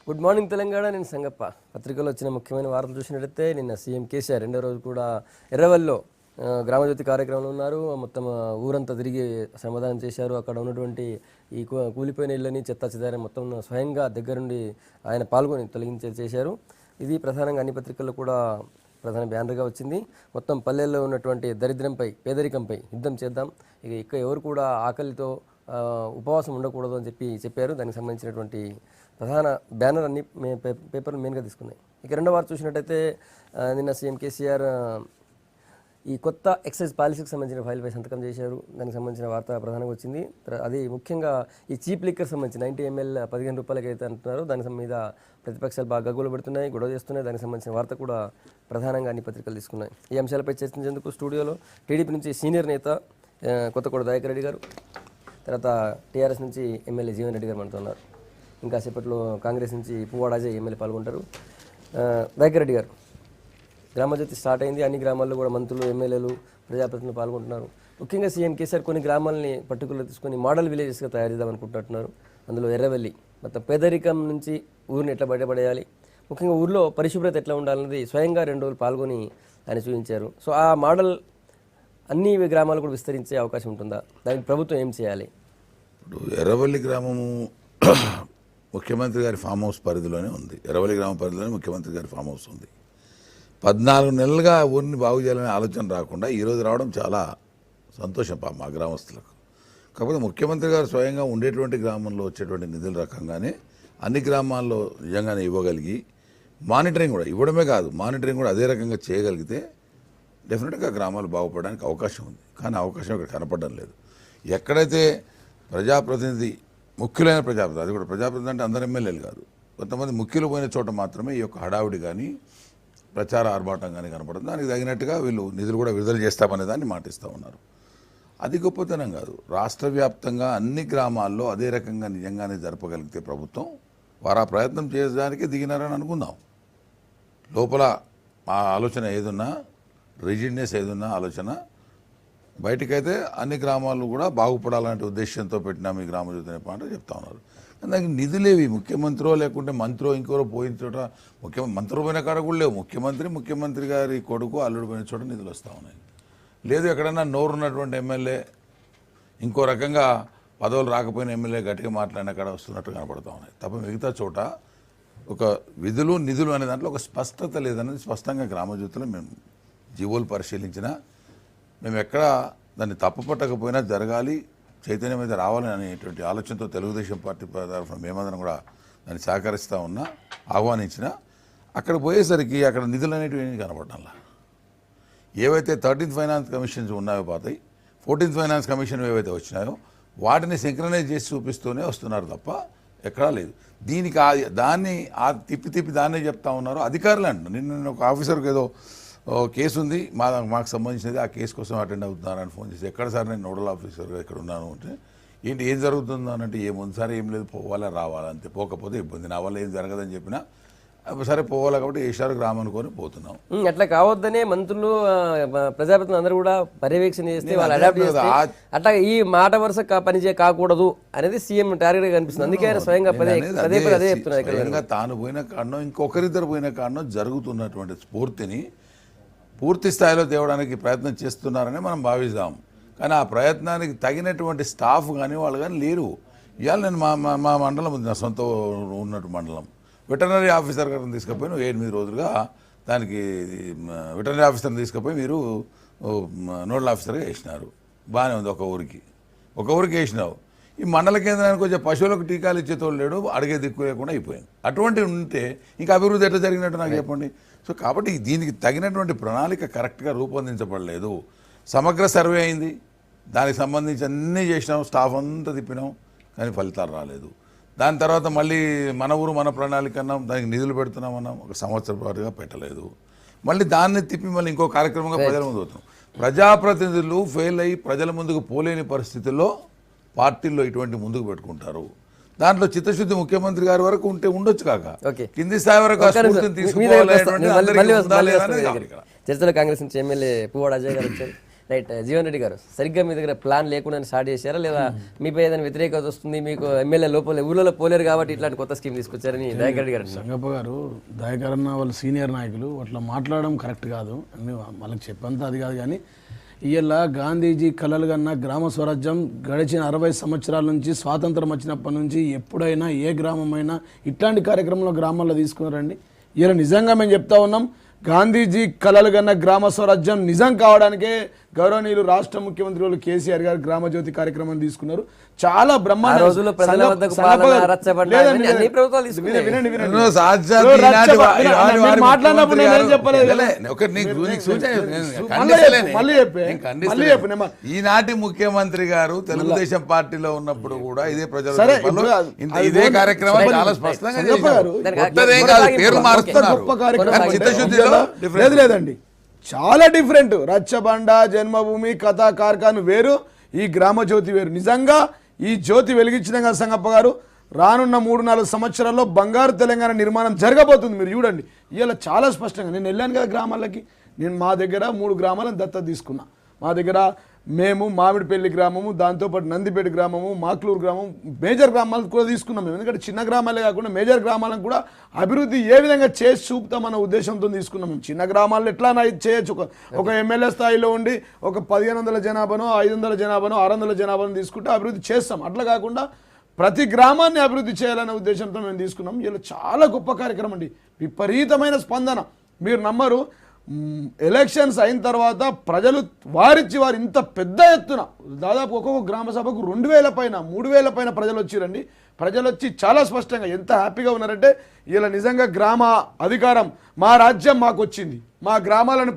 Good morning Telangana. నేను సంగప్ప. పత్రికలో వచ్చిన ముఖ్యమైన వార్తలు చూసినట్లయితే నిన్న సీఎం కేసీఆర్ రెండో రోజు కూడా ఎర్రవల్లిలో గ్రామజ్యోతి కార్యక్రమంలో ఉన్నారు. మొత్తం ఊరంతా తిరిగి సమాధానం చేశారు. అక్కడ ఉన్నటువంటి ఈ కూలిపోయిన ఇళ్ళని చెత్త చెదారం మొత్తం స్వయంగా దగ్గరుండి ఆయన పాల్గొని చేశారు. ఇది ప్రధానంగా అన్ని పత్రికల్లో కూడా ప్రధాన బ్యానర్గా వచ్చింది. మొత్తం పల్లెల్లో ఉన్నటువంటి దరిద్రంపై పేదరికంపై యుద్ధం చేద్దాం, ఇక ఎవరు కూడా ఆకలితో ఉపవాసం ఉండకూడదు అని చెప్పారు. దానికి సంబంధించినటువంటి ప్రధాన బ్యానర్ అన్ని పేపర్లు మెయిన్గా తీసుకున్నాయి. ఇక రెండో వార్త చూసినట్టయితే నిన్న సీఎం కేసీఆర్ ఈ కొత్త ఎక్సైజ్ పాలసీకి సంబంధించిన ఫైల్పై సంతకం చేశారు. దానికి సంబంధించిన వార్త ప్రధానంగా వచ్చింది. అది ముఖ్యంగా ఈ చీప్ లిక్కర్ సంబంధించి 90 ml 15 రూపాయలకి అయితే అంటున్నారు. దాని మీద ప్రతిపక్షాలు బాగా గగ్గోలు పెడుతున్నాయి, గొడవ చేస్తున్నాయి. దానికి సంబంధించిన వార్త కూడా ప్రధానంగా అన్ని పత్రికలు తీసుకున్నాయి. ఈ అంశాలపై చర్చించేందుకు స్టూడియోలో టీడీపీ నుంచి సీనియర్ నేత కొత్తకోట దయాకర్ రెడ్డి గారు, తర్వాత టీఆర్ఎస్ నుంచి ఎమ్మెల్యే జీవన్ రెడ్డి గారు మనతున్నారు. ఇంకా సేపట్లో కాంగ్రెస్ నుంచి పువ్వాడ అజయ్ ఎమ్మెల్యే పాల్గొంటారు. దయాకర్ రెడ్డి గారు, గ్రామజ్యోతి స్టార్ట్ అయింది. అన్ని గ్రామాల్లో కూడా మంత్రులు, ఎమ్మెల్యేలు, ప్రజాప్రతినిధులు పాల్గొంటున్నారు. ముఖ్యంగా సీఎం కేసీఆర్ కొన్ని గ్రామాలని పర్టికులర్ తీసుకొని మోడల్ విలేజెస్గా తయారు చేద్దాం అనుకుంటున్నారు. అందులో ఎర్రవల్లి మొత్తం పేదరికం నుంచి ఊరిని ఎట్లా బయటపడేయాలి, ముఖ్యంగా ఊర్లో పరిశుభ్రత ఎట్లా ఉండాలన్నది స్వయంగా 2 రోజులు పాల్గొని ఆయన చూపించారు. సో ఆ మోడల్ అన్ని గ్రామాలు కూడా విస్తరించే అవకాశం ఉంటుందా? దానికి ప్రభుత్వం ఏం చేయాలి? ఇప్పుడు ఎర్రవల్లి గ్రామము ముఖ్యమంత్రి గారి ఫామ్ హౌస్ పరిధిలోనే ఉంది. ఎర్రవల్లి గ్రామ పరిధిలోనే ముఖ్యమంత్రి గారి ఫామ్ హౌస్ ఉంది. 14 నెలలుగా ఊరిని బాగు చేయాలనే ఆలోచన రాకుండా ఈరోజు రావడం చాలా సంతోషం మా గ్రామస్తులకు. కాకపోతే ముఖ్యమంత్రి గారు స్వయంగా ఉండేటువంటి గ్రామంలో వచ్చేటువంటి నిధుల రకంగానే అన్ని గ్రామాల్లో నిజంగానే ఇవ్వగలిగి మానిటరింగ్ కూడా ఇవ్వడమే కాదు, మానిటరింగ్ కూడా అదే రకంగా చేయగలిగితే డెఫినెట్గా గ్రామాలు బాగుపడడానికి అవకాశం ఉంది. కానీ అవకాశం ఇక్కడ కనపడడం లేదు. ఎక్కడైతే ప్రజాప్రతినిధి, ముఖ్యులైన ప్రజాప్రతినిధి, అది కూడా ప్రజాప్రతినిధి అంటే అందరు ఎమ్మెల్యేలు కాదు, కొంతమంది ముఖ్యులు పోయిన చోట మాత్రమే ఈ యొక్క హడావుడి కానీ ప్రచార ఆర్భాటం కానీ కనపడుతుంది. దానికి తగినట్టుగా వీళ్ళు నిధులు కూడా విడుదల చేస్తామనే దాన్ని మాటిస్తూ ఉన్నారు. అది గొప్పతనం కాదు. రాష్ట్ర వ్యాప్తంగా అన్ని గ్రామాల్లో అదే రకంగా నిజంగానే జరపగలిగితే ప్రభుత్వం వారు ఆ ప్రయత్నం చేయడానికి దిగినారని అనుకుందాం. లోపల ఆ ఆలోచన ఏదున్నా, రిజిడ్నెస్ ఏదున్నా ఆలోచన బయటకైతే అన్ని గ్రామాలు కూడా బాగుపడాలనే ఉద్దేశంతో పెట్టినాం ఈ గ్రామజ్యోతి అనే పాట చెప్తా ఉన్నారు. దానికి నిధులేవి ముఖ్యమంత్రో లేకుంటే మంత్రో ఇంకోరో పోయిన చోట, మంత్రి పోయిన కాడ కూడా లేవు. ముఖ్యమంత్రి గారి కొడుకు అల్లుడు పోయిన చోట నిధులు వస్తూ ఉన్నాయి. లేదు ఎక్కడన్నా నోరున్నటువంటి ఎమ్మెల్యే ఇంకో రకంగా పదవులు రాకపోయిన ఎమ్మెల్యే గట్టిగా మాట్లాడిన కాడ వస్తున్నట్టు కనపడుతూ ఉన్నాయి తప్ప మిగతా చోట ఒక విధులు నిధులు అనే దాంట్లో ఒక స్పష్టత లేదనేది స్పష్టంగా గ్రామజ్యోతిలో మేము జీవోలు పరిశీలించినా మేము ఎక్కడ దాన్ని తప్పుపట్టకపోయినా జరగాలి, చైతన్యం మీద రావాలని అనేటువంటి ఆలోచనతో తెలుగుదేశం పార్టీ తరఫున మేమందరం కూడా దాన్ని సహకరిస్తూ ఉన్నా, ఆహ్వానించినా అక్కడ పోయేసరికి అక్కడ నిధులు అనేటివి ఏమీ కనపడటంలా. ఏవైతే 13th ఫైనాన్స్ కమిషన్స్ ఉన్నాయో పాతాయి, 14th ఫైనాన్స్ కమిషన్ ఏవైతే వచ్చినాయో వాటిని సింక్రనైజ్ చేసి చూపిస్తూనే వస్తున్నారు తప్ప ఎక్కడా లేదు. దీనికి దాన్ని తిప్పి దాన్నే చెప్తా ఉన్నారు అధికారులు అంటున్నారు. నిన్న ఒక ఆఫీసర్కి ఏదో కేసు ఉంది మాకు సంబంధించినది, ఆ కేసు కోసం అటెండ్ అవుతున్నారని ఫోన్ చేసి, ఎక్కడ సార్ నేను నోడల్ ఆఫీసర్గా ఇక్కడ ఉన్నాను అంటే, ఏంటి ఏం జరుగుతుందో అనంటే ఏముంది సార్ ఏం లేదు, పోవాలా రావాలంతే, పోకపోతే ఇబ్బంది, నా వల్ల ఏం జరగదని చెప్పినా సరే పోవాలి కాబట్టి ఏషారు గ్రామం అనుకొని పోతున్నాం. అట్లా కావద్దనే మంత్రులు, ప్రజాప్రతినిధులు అందరూ కూడా పర్యవేక్షణ చేస్తే వాళ్ళు అడాప్ట్ చేస్తే అట్లా ఈ మాట వరుస కాకూడదు అనేది సీఎం టార్గెట్ గా కనిపిస్తుంది. అందుకే ఆయన స్వయంగా అదే చెప్తున్నారు. తాను పోయిన కారణం ఇంకొకరిద్దరు పోయిన కారణం జరుగుతున్నటువంటి స్ఫూర్తిని పూర్తి స్థాయిలో తేవడానికి ప్రయత్నం చేస్తున్నారని మనం భావిస్తాం. కానీ ఆ ప్రయత్నానికి తగినటువంటి స్టాఫ్ కానీ వాళ్ళు కానీ లేరు. ఇవాళ నేను మా మండలం ఉంది, నా సొంత ఉన్నట్టు మండలం, వెటర్నరీ ఆఫీసర్ గారిని తీసుకుపోయి 8 రోజులుగా దానికి వెటర్నరీ ఆఫీసర్ని తీసుకుపోయి మీరు నోడల్ ఆఫీసర్గా వేసినారు. బాగానే ఉంది. ఒక ఊరికి వేసినావు. ఈ మండల కేంద్రానికి వచ్చే పశువులకు టీకాలు ఇచ్చేతోడు లేడు, అడిగే దిక్కు లేకుండా అయిపోయింది. అటువంటివి ఉంటే ఇంకా అభివృద్ధి ఎట్లా జరిగినట్టు నాకు చెప్పండి. సో కాబట్టి దీనికి తగినటువంటి ప్రణాళిక కరెక్ట్గా రూపొందించబడలేదు. సమగ్ర సర్వే అయింది, దానికి సంబంధించి అన్నీ చేసినాం, స్టాఫ్ అంతా తిప్పినాం, కానీ ఫలితాలు రాలేదు. దాని తర్వాత మళ్ళీ మన ఊరు మన ప్రణాళిక అన్నాం, దానికి నిధులు పెడుతున్నామన్నాం, 1 సంవత్సరం పాటుగా పెట్టలేదు. మళ్ళీ దాన్ని తిప్పి మళ్ళీ ఇంకో కార్యక్రమంగా ప్రజల ముందు పోతున్నాం. ప్రజాప్రతినిధులు ఫెయిల్ అయ్యి ప్రజల ముందుకు పోలేని పరిస్థితుల్లో పార్టీల్లో ఇటువంటి ముందుకు పెట్టుకుంటారు. దాంట్లో చిత్తశుద్ధి ముఖ్యమంత్రి గారి వరకు ఉంటే ఉండొచ్చు, కాక కింది స్థాయి వరకు చర్చలో కాంగ్రెస్ నుంచి ఎమ్మెల్యే పువ్వాడ అజయ్ గారు వచ్చారు. రైట్ జీవన్ రెడ్డి గారు, సరిగ్గా మీ దగ్గర ప్లాన్ లేకుండా స్టార్ట్ చేశారా, లేదా మీపై ఏదైనా వ్యతిరేకత వస్తుంది, మీకు ఎమ్మెల్యే లోపల ఊళ్ళో పోలేరు కాబట్టి ఇట్లాంటి కొత్త స్కీమ్ తీసుకొచ్చారని దయాకర్ రెడ్డి గారు? సంగప్ప గారు, దయాకర్ అన్న వాళ్ళు సీనియర్ నాయకులు, అట్లా మాట్లాడడం కరెక్ట్ కాదు అని వాళ్ళకి చెప్పంత అది కాదు. కానీ ఇవాళ గాంధీజీ కలలు కన్నా గ్రామ స్వరాజ్యం గడిచిన 60 సంవత్సరాల నుంచి, స్వాతంత్రం వచ్చినప్పటి నుంచి ఎప్పుడైనా ఏ గ్రామమైనా ఇట్లాంటి కార్యక్రమంలో గ్రామాల్లో తీసుకున్నారండి. ఇలా నిజంగా మేము చెప్తా ఉన్నాం, గాంధీజీ కలలు కన్నా గ్రామ స్వరాజ్యం నిజం కావడానికే గౌరవనీయులు రాష్ట్ర ముఖ్యమంత్రి కేసీఆర్ గారు గ్రామజ్యోతి కార్యక్రమం తీసుకున్నారు. చాలా ఈనాటి ముఖ్యమంత్రి గారు తెలుగుదేశం పార్టీలో ఉన్నప్పుడు కూడా ఇదే ప్రజల ఇదే కార్యక్రమం చాలా స్పష్టంగా లేదండి, చాలా డిఫరెంట్. రచ్చబండ, జన్మభూమి, కథా కార్ఖాన్ వేరు, ఈ గ్రామ జ్యోతి వేరు. నిజంగా ఈ జ్యోతి వెలిగించిన కదా సంగప్ప గారు, రానున్న 3-4 సంవత్సరాల్లో బంగారు తెలంగాణ నిర్మాణం జరగబోతుంది. మీరు చూడండి, ఇలా చాలా స్పష్టంగా నేను వెళ్ళాను కదా గ్రామాలకి. నేను మా దగ్గర 3 గ్రామాలను దత్తత తీసుకున్నా. మా దగ్గర మేము మామిడిపల్లి గ్రామము, దాంతోపాటు నందిపేట గ్రామము, మాక్లూరు గ్రామం, మేజర్ గ్రామాలను కూడా తీసుకున్నాం మేము. ఎందుకంటే చిన్న గ్రామాలే కాకుండా మేజర్ గ్రామాలను కూడా అభివృద్ధి ఏ విధంగా చేసి చూపుతామన్న ఉద్దేశంతో తీసుకున్నాం మేము. చిన్న గ్రామాలను ఎట్లా చేయొచ్చు, ఒక ఎమ్మెల్యే స్థాయిలో ఉండి ఒక 1500 జనాభానో, 500 జనాభానో, 600 జనాభాను తీసుకుంటే అభివృద్ధి చేస్తాం. అట్లా కాకుండా ప్రతి గ్రామాన్ని అభివృద్ధి చేయాలనే ఉద్దేశంతో మేము తీసుకున్నాం. ఇలా చాలా గొప్ప కార్యక్రమం అండి, విపరీతమైన స్పందన. మీరు నమ్మరు, ఎలక్షన్స్ అయిన తర్వాత ప్రజలు వారు ఇంత పెద్ద ఎత్తున దాదాపు ఒక్కొక్క గ్రామ సభకు 2000 పైన 3000 పైన ప్రజలు వచ్చిరండి. ప్రజలు వచ్చి చాలా స్పష్టంగా ఎంత హ్యాపీగా ఉన్నారంటే, ఇలా నిజంగా గ్రామ అధికారం మా రాజ్యం మాకు వచ్చింది, మా గ్రామాలను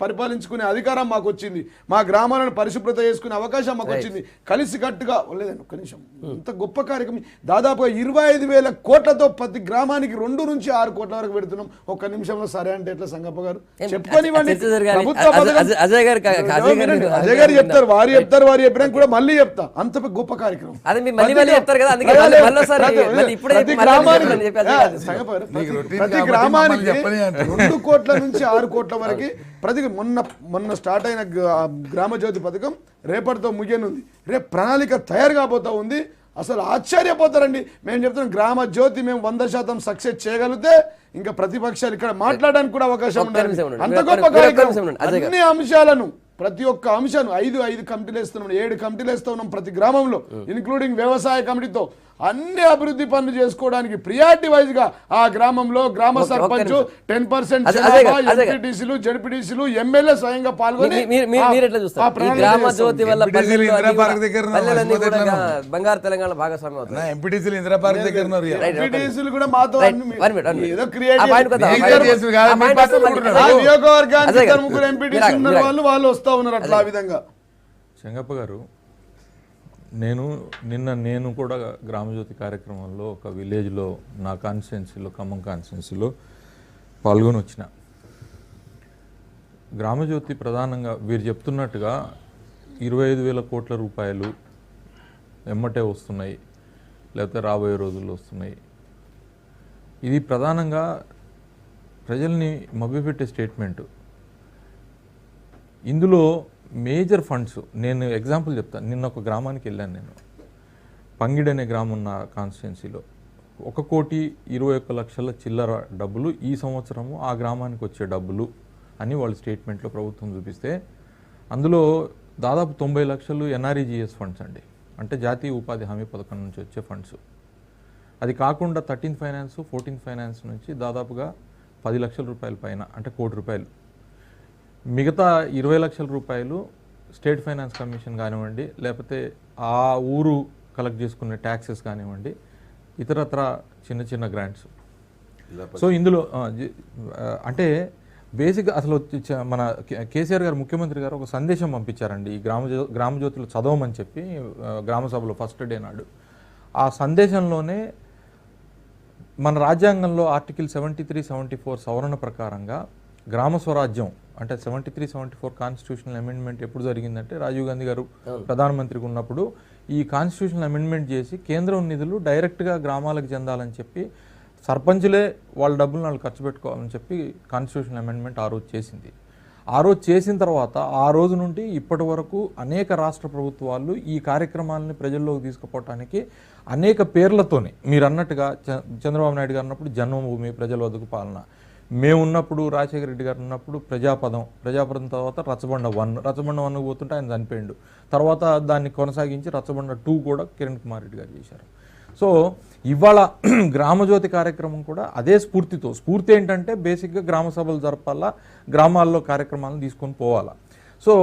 పరిపాలించుకునే అధికారం మాకు వచ్చింది, మా గ్రామాలను పరిశుభ్రత చేసుకునే అవకాశం మాకు వచ్చింది. కలిసి కట్టుగా లేదండి, ఒక్క నిమిషం, ఇంత గొప్ప కార్యక్రమం. దాదాపుగా 25,000 కోట్లతో ప్రతి గ్రామానికి 2 నుంచి 6 కోట్ల వరకు పెడుతున్నాం. ఒక్క నిమిషంలో సరే అంటే ఎట్లా సంగప్ప గారు చెప్పుకోనివ్వండి. అజయ్ గారు చెప్తారు, వారు చెప్పినా కూడా మళ్ళీ చెప్తా, అంత గొప్ప కార్యక్రమం. ప్రతి గ్రామానికి 2 కోట్ల నుంచి 6 కోట్ల వరకు ప్రతి మొన్న స్టార్ట్ అయిన గ్రామ జ్యోతి పథకం రేపటితో ముగియనుంది. రేపు ప్రణాళిక తయారు కాబోతా ఉంది. అసలు ఆశ్చర్యపోతారండి. మేము చెప్తున్నాం, గ్రామ జ్యోతి మేము 100% సక్సెస్ చేయగలిగితే ఇంకా ప్రతిపక్షాలు ఇక్కడ మాట్లాడడానికి కూడా అవకాశం ఉండాలి. అంత గొప్ప కార్యక్రమం. అన్ని అంశాలను, ప్రతి ఒక్క అంశాన్ని 5 కమిటీలు వేస్తున్నాం, 7 కమిటీలు వేస్తా ఉన్నాం ప్రతి గ్రామంలో, ఇన్క్లూడింగ్ వ్యవసాయ కమిటీతో అన్ని అభివృద్ధి పనులు చేసుకోవడానికి ప్రియారిటీ వైజ్ గా ఆ గ్రామంలో గ్రామ సర్పంచ్ 10% ఎంపీటీసీలు, జడ్పీటీసీలు, ఎమ్మెల్యే స్వయంగా పాల్గొని బంగారు తెలంగాణ భాగస్వామ్యం అవుతుంది. ఎంపీటీసీలు కూడా మాతో ఏదో నియోజకవర్గానికి 3 ఎంపీటీసీలు ఉన్నారు, వాళ్ళు వస్తా ఉన్నారు. అట్లా ఆ విధంగా చెంగప్ప గారు, నేను కూడా గ్రామజ్యోతి కార్యక్రమంలో ఒక విలేజ్లో నా కాన్స్టిట్యున్సీలో, ఖమ్మం కాన్స్టిట్యున్సీలో పాల్గొని వచ్చిన. గ్రామజ్యోతి ప్రధానంగా వీరు చెప్తున్నట్టుగా 25,000 కోట్ల రూపాయలు ఎమ్మటే వస్తున్నాయి, లేకపోతే రాబోయే రోజుల్లో వస్తున్నాయి. ఇది ప్రధానంగా ప్రజల్ని మభ్యపెట్టే స్టేట్మెంటు. ఇందులో మేజర్ ఫండ్స్, నేను ఎగ్జాంపుల్ చెప్తాను. నిన్న ఒక గ్రామానికి వెళ్ళాను నేను, పంగిడ్ అనే గ్రామం ఉన్న కాన్స్టిట్యున్సీలో 1,21,00,000 చిల్లర డబ్బులు ఈ సంవత్సరము ఆ గ్రామానికి వచ్చే డబ్బులు అని వాళ్ళు స్టేట్మెంట్లో ప్రభుత్వం చూపిస్తే, అందులో దాదాపు 90 లక్షలు ఎన్ఆర్ఈజీఎస్ ఫండ్స్ అండి, అంటే జాతీయ ఉపాధి హామీ పథకం నుంచి వచ్చే ఫండ్స్. అది కాకుండా 13th ఫైనాన్స్, 14th ఫైనాన్స్ నుంచి దాదాపుగా 10 లక్షల రూపాయల పైన, అంటే 1 కోటి రూపాయలు. మిగతా 20 లక్షల రూపాయలు స్టేట్ ఫైనాన్స్ కమిషన్ కానివ్వండి, లేకపోతే ఆ ఊరు కలెక్ట్ చేసుకునే ట్యాక్సెస్ కానివ్వండి, ఇతరత్ర చిన్న చిన్న గ్రాంట్స్. సో ఇందులో అంటే బేసిక్గా అసలు మన కేసీఆర్ గారు, ముఖ్యమంత్రి గారు ఒక సందేశం పంపించారండి ఈ గ్రామజ్యోతిలో చదవమని చెప్పి గ్రామ సభలో ఫస్ట్ డే నాడు. ఆ సందేశంలోనే మన రాజ్యాంగంలో ఆర్టికల్ 73, 74 సవరణ ప్రకారంగా గ్రామ స్వరాజ్యం అంటే 73, 74 కాన్స్టిట్యూషనల్ అమెండ్మెంట్ ఎప్పుడు జరిగిందంటే రాజీవ్ గాంధీ గారు ప్రధానమంత్రిగా ఉన్నప్పుడు ఈ కాన్స్టిట్యూషనల్ అమెండ్మెంట్ చేసి కేంద్రం నిధులు డైరెక్ట్గా గ్రామాలకు చెందాలని చెప్పి, సర్పంచులే వాళ్ళ డబ్బులు వాళ్ళు ఖర్చు పెట్టుకోవాలని చెప్పి కాన్స్టిట్యూషనల్ అమెండ్మెంట్ ఆ రోజు చేసింది. ఆ రోజు చేసిన తర్వాత ఆ రోజు నుండి ఇప్పటి వరకు అనేక రాష్ట్ర ప్రభుత్వాలు ఈ కార్యక్రమాలని ప్రజల్లోకి తీసుకుపోవటానికి అనేక పేర్లతోనే మీరు అన్నట్టుగా చంద్రబాబు నాయుడు గారు అన్నప్పుడు జన్మభూమి ప్రజల వద్దకు పాలన, మేము ఉన్నప్పుడు రాజశేఖర రెడ్డి గారు ఉన్నప్పుడు ప్రజాపదం తర్వాత రచ్చబండ 1 పోతుంటే ఆయన చనిపోయిండు. తర్వాత దాన్ని కొనసాగించి రచ్చబండ 2 కూడా కిరణ్ కుమార్ రెడ్డి గారు చేశారు. సో ఇవాళ గ్రామజ్యోతి కార్యక్రమం కూడా అదే స్ఫూర్తి ఏంటంటే బేసిక్గా గ్రామ సభలు జరపాలా, గ్రామాల్లో కార్యక్రమాలను తీసుకొని పోవాలా. సో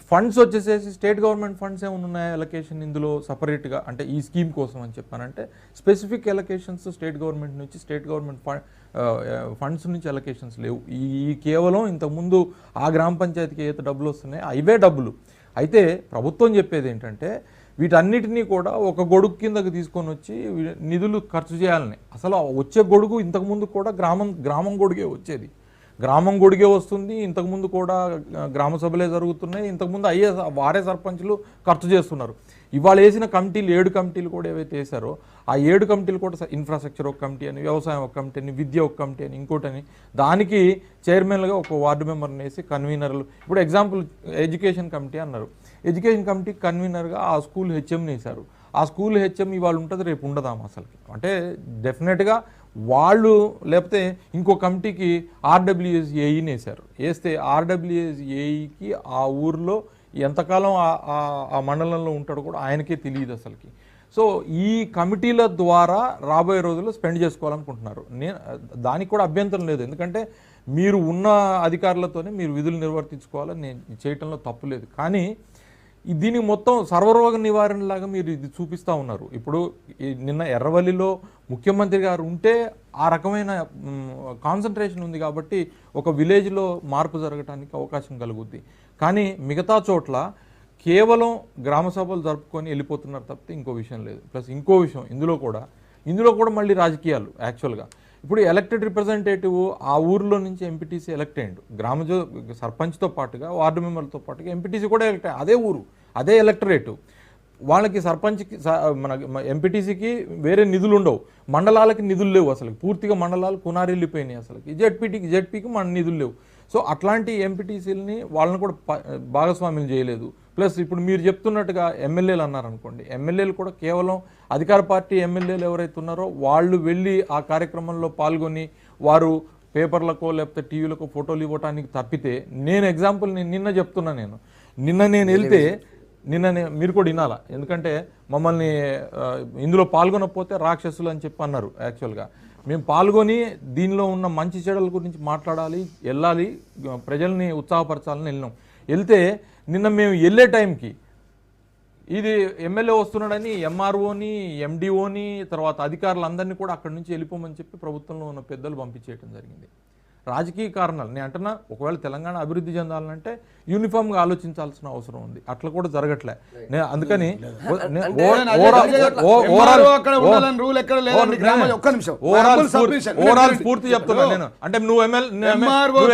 ఫండ్స్ వచ్చేసేసి స్టేట్ గవర్నమెంట్ ఫండ్స్ ఏమైనా ఉన్నాయా ఎలకేషన్ ఇందులో సపరేట్గా, అంటే ఈ స్కీమ్ కోసం అని చెప్పానంటే స్పెసిఫిక్ ఎలకేషన్స్ స్టేట్ గవర్నమెంట్ నుంచి స్టేట్ గవర్నమెంట్ ఫండ్స్ నుంచి ఎలకేషన్స్ లేవు. ఈ కేవలం ఇంతకుముందు ఆ గ్రామ పంచాయతీకి ఏదైతే డబ్బులు వస్తున్నాయో అవే డబ్బులు. అయితే ప్రభుత్వం చెప్పేది ఏంటంటే వీటన్నిటినీ కూడా ఒక గొడుగు కిందకు తీసుకొని వచ్చి నిధులు ఖర్చు చేయాలని. అసలు వచ్చే గొడుగు ఇంతకుముందు కూడా గ్రామం గొడుగే వచ్చేది, గ్రామం గొడిగే వస్తుంది. ఇంతకుముందు కూడా గ్రామ సభలే జరుగుతున్నాయి. ఇంతకుముందు వారే సర్పంచులు ఖర్చు చేస్తున్నారు. ఇవాళ వేసిన కమిటీలు 7 కమిటీలు కూడా ఏవైతే వేశారో ఆ 7 కమిటీలు కూడా ఇన్ఫ్రాస్ట్రక్చర్ ఒక కమిటీ అని, వ్యవసాయం ఒక కమిటీ అని, విద్య ఒక కమిటీ అని, ఇంకోటని, దానికి చైర్మన్గా ఒక వార్డు మెంబర్ని వేసి కన్వీనర్లు. ఇప్పుడు ఎగ్జాంపుల్ ఎడ్యుకేషన్ కమిటీ అన్నారు, ఎడ్యుకేషన్ కమిటీ కన్వీనర్గా ఆ స్కూల్ హెచ్ఎంని వేశారు. ఆ స్కూల్ హెచ్ఎం ఇవాళ ఉంటుంది, రేపు ఉండదాం అసలుకి. అంటే డెఫినెట్గా వాళ్ళు లేకపోతే ఇంకో కమిటీకి ఆర్డబ్ల్యూఎస్ ఏఈని వేశారు. వేస్తే ఆర్డబ్ల్యూఎస్ ఏఈకి ఆ ఊర్లో ఎంతకాలం ఆ మండలంలో ఉంటాడో కూడా ఆయనకే తెలియదు అసలుకి. సో ఈ కమిటీల ద్వారా రాబోయే రోజుల్లో స్పెండ్ చేసుకోవాలనుకుంటున్నారు. దానికి కూడా అభ్యంతరం లేదు, ఎందుకంటే మీరు ఉన్న అధికారులతోనే మీరు విధులు నిర్వర్తించుకోవాలని నేను చేయటంలో తప్పు లేదు. కానీ దీనికి మొత్తం సర్వరోగ నివారణలాగా మీరు ఇది చూపిస్తూ ఉన్నారు. ఇప్పుడు నిన్న ఎర్రవల్లిలో ముఖ్యమంత్రి గారు ఉంటే ఆ రకమైన కాన్సన్ట్రేషన్ ఉంది కాబట్టి ఒక విలేజ్లో మార్పు జరగడానికి అవకాశం కలుగుద్ది. కానీ మిగతా చోట్ల కేవలం గ్రామ సభలు జరుపుకొని వెళ్ళిపోతున్నారు తప్పితే ఇంకో విషయం లేదు. ప్లస్ ఇంకో విషయం ఇందులో కూడా మళ్ళీ రాజకీయాలు. యాక్చువల్గా ఇప్పుడు ఎలక్టెడ్ రిప్రజెంటేటివ్ ఆ ఊరిలో నుంచి ఎంపీటీసీ ఎలక్ట్ అయ్యిండు, సర్పంచ్తో పాటుగా వార్డు మెంబర్లతో పాటుగా ఎంపీటీసీ కూడా ఎలక్ట్ అయ్యాడు. అదే ఊరు, అదే ఎలక్టరేటు. వాళ్ళకి సర్పంచ్కి మన ఎంపీటీసీకి వేరే నిధులు ఉండవు, మండలాలకి నిధులు లేవు. అసలు పూర్తిగా మండలాలు కునారిల్లిపోయినాయి. అసలు జెడ్పీకి మన నిధులు లేవు. సో అట్లాంటి ఎంపీటీసీలని వాళ్ళని కూడా భాగస్వామ్యం చేయలేదు. ప్లస్ ఇప్పుడు మీరు చెప్తున్నట్టుగా ఎమ్మెల్యేలు అన్నారనుకోండి, ఎమ్మెల్యేలు కూడా కేవలం అధికార పార్టీ ఎమ్మెల్యేలు ఎవరైతే ఉన్నారో వాళ్ళు వెళ్ళి ఆ కార్యక్రమంలో పాల్గొని వారు పేపర్లకో లేకపోతే టీవీలకో ఫోటోలు ఇవ్వడానికి తప్పితే, నేను ఎగ్జాంపుల్ నిన్న చెప్తున్నా, నేను వెళ్తే మీరు కూడా వినాలా, ఎందుకంటే మమ్మల్ని ఇందులో పాల్గొనకపోతే రాక్షసులు అని చెప్పి అన్నారు. యాక్చువల్గా మేము పాల్గొని దీనిలో ఉన్న మంచి చెడుల గురించి మాట్లాడాలి, వెళ్ళాలి, ప్రజల్ని ఉత్సాహపరచాలని వెళ్తే నిన్న మేము వెళ్ళే టైంకి ఇది ఎమ్మెల్యే వస్తున్నాడని ఎంఆర్ఓని, ఎండిఓని, తర్వాత అధికారులందరినీ కూడా అక్కడి నుంచి వెళ్ళిపోమని చెప్పి ప్రభుత్వంలో ఉన్న పెద్దలు పంపించేయడం జరిగింది. రాజకీయ కారణాలు నేను అంటున్నా. ఒకవేళ తెలంగాణ అభివృద్ధి చెందాలంటే యూనిఫామ్గా ఆలోచించాల్సిన అవసరం ఉంది. అట్లా కూడా జరగట్లే. నేను అందుకని ఓవరాల్ స్ఫూర్తి చెప్తున్నా నేను. అంటే నువ్వు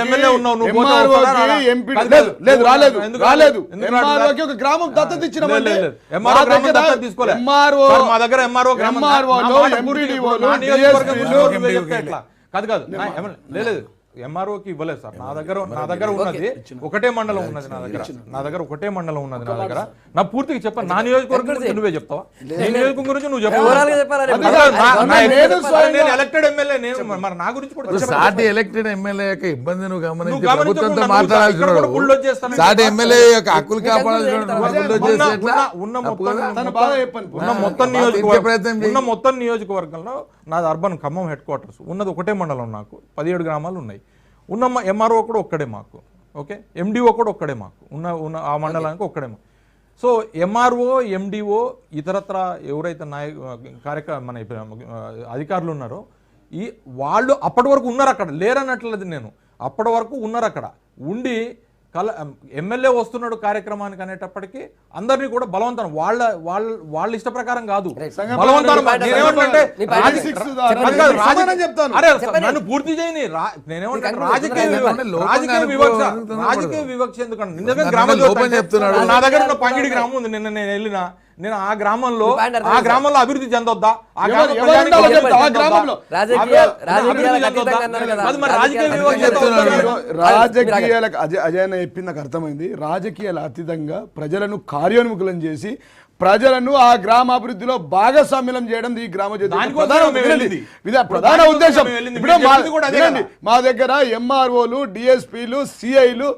ఎమ్మెల్యే ఉన్నావు, తీసుకోలేదు. మా దగ్గర ఎంఆర్ఓ కాదు లేదు, ఎంఆర్ఓకి ఇవ్వలేదు సార్. నా దగ్గర ఉన్నది ఒకటే మండలం ఉన్నది. నా దగ్గర ఒకటే మండలం ఉన్నది. నా పూర్తిగా చెప్పాను. నా నియోజకవర్గం గురించి నువ్వే చెప్తావా? నీ నియోజకవర్గం గురించి నువ్వు చెప్పాలి. ఎలక్టెడ్ ఎమ్మెల్యే నేను, మరి నా గురించి కూడా సాటి ఎలక్టెడ్ ఎమ్మెల్యే యొక్క ఇబ్బంది నువ్వు గమనించి ప్రభుత్వంతో మాట్లాడాల్సిన సాటి ఎమ్మెల్యే యొక్క హక్కులు కాపాడాల్సిన మొత్తం నియోజకవర్గంలో నాది అర్బన్ ఖమ్మం హెడ్ క్వార్టర్స్ ఉన్నది ఒకటే మండలం. నాకు 17 గ్రామాలు ఉన్నాయి. ఉన్న ఎంఆర్ఓ కూడా ఒక్కడే మాకు. ఓకే, ఎండిఓ కూడా ఒక్కడే మాకు. ఉన్న ఆ మండలానికి ఒక్కడే మాకు. సో ఎంఆర్ఓ, ఎండిఓ, ఇతరత్ర ఎవరైతే మన అధికారులు ఉన్నారో వాళ్ళు అప్పటి వరకు ఉన్నారు అక్కడ, లేరన్నట్లేదు నేను. అప్పటి వరకు ఉన్నారు అక్కడ ఉండి ఎమ్మెల్యే వస్తున్నాడు కార్యక్రమానికి అనేటప్పటికీ అందరినీ కూడా బలవంతం వాళ్ళ ఇష్ట ప్రకారం కాదు, నన్ను పూర్తి చేయని నేనేమంటాను, రాజకీయ వివక్ష ఎందుకంటే నా దగ్గర ఉన్న పంగిడి గ్రామం ఉంది. నిన్న నేను వెళ్ళినా, నేను ఆ గ్రామంలో ఈ పాయింట్ అర్థం అభివృద్ధి చెందొద్దా? ఆ ఎవరు- గ్రామ ఎవరు ప్రజానికి ఉండాలో అభివృద్ధి చెప్తా, ఆ చెందొద్దా? గ్రామంలో. రాజకీయాలకు అతీతంగా అన్నారు కదా. అది మరి రాజకీయ వివక్ష రాజకీయాలకు అజయ్ చెప్పింది నాకు అర్థమైంది. రాజకీయాల అతీతంగా ప్రజలను కార్యోన్ముఖులను చేసి ప్రజలను ఆ గ్రామాభివృద్ధిలో భాగస్వామ్యం చేయడం ఈ గ్రామ జ్యోతి దానికోసం ప్రధాన మేము వినండి. వెళ్ళింది. ప్రధాన దానికోసం ఉద్దేశం. మేము వెళ్ళింది. ఇప్పుడు మీరు చెప్పింది కూడా అదే వినండి, కదా. మా దగ్గర ఎంఆర్ఓలు, డిఎస్పీలు, సిఐలు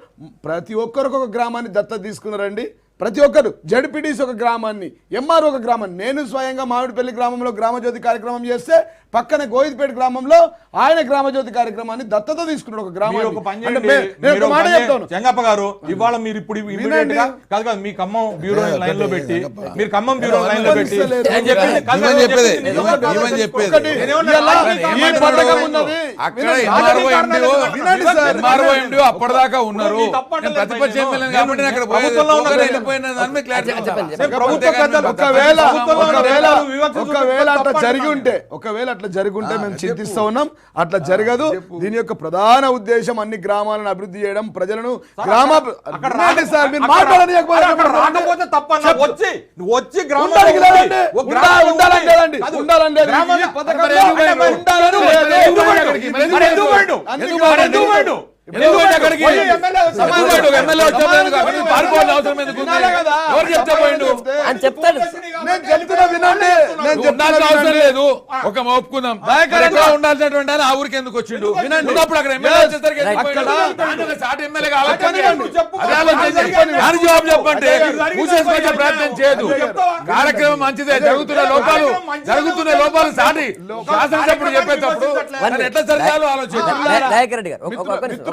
ప్రతి ఒక్కరికి ఒక గ్రామాన్ని దత్తత తీసుకున్నారండి. ప్రతి ఒక్కరు జడ్పీటీసీ ఒక గ్రామాన్ని, ఎంఆర్ఓ ఒక గ్రామాన్ని. నేను స్వయంగా మామిడిపల్లి గ్రామంలో గ్రామజ్యోతి కార్యక్రమం చేస్తే పక్కన గోవిందపేట గ్రామంలో ఆయన గ్రామజ్యోతి కార్యక్రమాన్ని దత్తత తీసుకున్నాడు ఒక మీరు గ్రామాన్ని. ఒక పని అంటే చేయండి. నేను మీరు ఒక ఒక మాట పని చెప్తాను. చెంగప్ప గారు ఇవాళ మీరు ఇప్పుడు immediate గా కాదు మీ ఖమ్మం బ్యూరో లైన్ లో పెట్టి మీరు ఖమ్మం బ్యూరో లైన్ లో పెట్టి నేను చెప్పింది కాదు, ఈవెన్ నేను చెప్పేది, చెప్పింది ఈవెన్ చెప్పేది. ఒకటి, నేనేమన్నా ఇలా రాజకీయ ఈ పథకం ఉన్నది. అక్కడ వినండి, ఎంఆర్ఓ ఎండిఓ వినండి సార్. ఎంఆర్ఓ ఎండిఓ అప్పటిదాకా ఉన్నారు. మీ తప్పు నేను అంటలేదు ప్రతిపక్ష భయ్యా. ఎమ్మెల్యేని కాబట్టి నేను అక్కడ ప్రభుత్వంలో ఉన్న పోయేది వెళ్ళిపోయిన దాని మీద క్లారిటీ చెప్పండి, ఉండాలి. చెప్పండి. ప్రభుత్వ పెద్దలు ఒకవేళ వివక్ష ఒకవేళ అట్లా తప్పంటున్నారు. జరిగి ఉంటే మేము చింతిస్తూ ఉన్నాం. అట్లా జరగదు. దీని యొక్క ప్రధాన ఉద్దేశం అన్ని గ్రామాలను అభివృద్ధి చేయడం, ప్రజలను గ్రామ అక్కడ వినండి సార్, మీరు అక్కడ మాట్లాడనీయకపోతే అక్కడ రాకపోతే తప్పన్న వచ్చి గ్రామంలో ఉండాలి లేదండి, ఒక గ్రామంలో ఉండాలని లేదండి, కాదు. ఉండాలని లేదు. గ్రామంలో ఈ పథకంలో మరి ఎందుకు పోయిండు? ఉండాలని మరి లేదు. ఎందుకు పోయిండు? మరి ఎందుకు పోయిండు? ఎందుకు మరి ఎందుకు పోయిండు? ఎందుకు పోయిండు అక్కడికి? పోయి ఎమ్మెల్యే సమాజం వాడు ఎమ్మెల్యే వచ్చేప్పుడు ఎందుకు అక్కడికి పారిపోవాల్సిన అవసరం ఎందుకు ఉంది? వినాలి కదా. ఎవరు చెప్తే పోయిండు? అని చెప్తాడు. నేను చెప్తున్నా వినండి, నేను నువ్వు ఉండాల్సిన చెప్తున్నా అవసరం వినండి. లేదు. ఒక ఒప్పుకుందాం. మరి ఎక్కడ ఉండాల్సినటువంటి ఆయన ఆ ఊరికి ఎందుకు వచ్చిండు? ఉన్నప్పుడు అక్కడ ఎమ్మెల్యే వచ్చేసరికి ఎందుకు పోయిండు? దాంట్లో ఒక సాటి ఎమ్మెల్యేగా ఆలోచన చేయండి. అదే ఆలోచన చేయండి. దాని జవాబు చెప్పంటే మూసేసుకొచ్చే ప్రయత్నం చేయదు. కార్యక్రమం మంచిదే, జరుగుతున్న లోపాలు సాటి శాసనసభ్యుడు చెప్పేటప్పుడు దాన్ని ఎట్లా సరిచేయాలో ఆలోచించాలి. దయాకర్ రెడ్డి గారు ఒక నిమిషం.